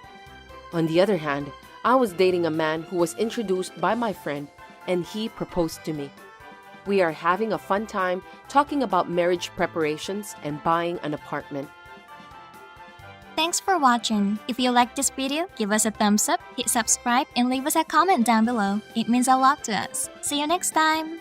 On the other hand, I was dating a man who was introduced by my friend, and he proposed to me. We are having a fun time talking about marriage preparations and buying an apartment. Thanks for watching. If you liked this video, give us a thumbs up, hit subscribe, and leave us a comment down below. It means a lot to us. See you next time!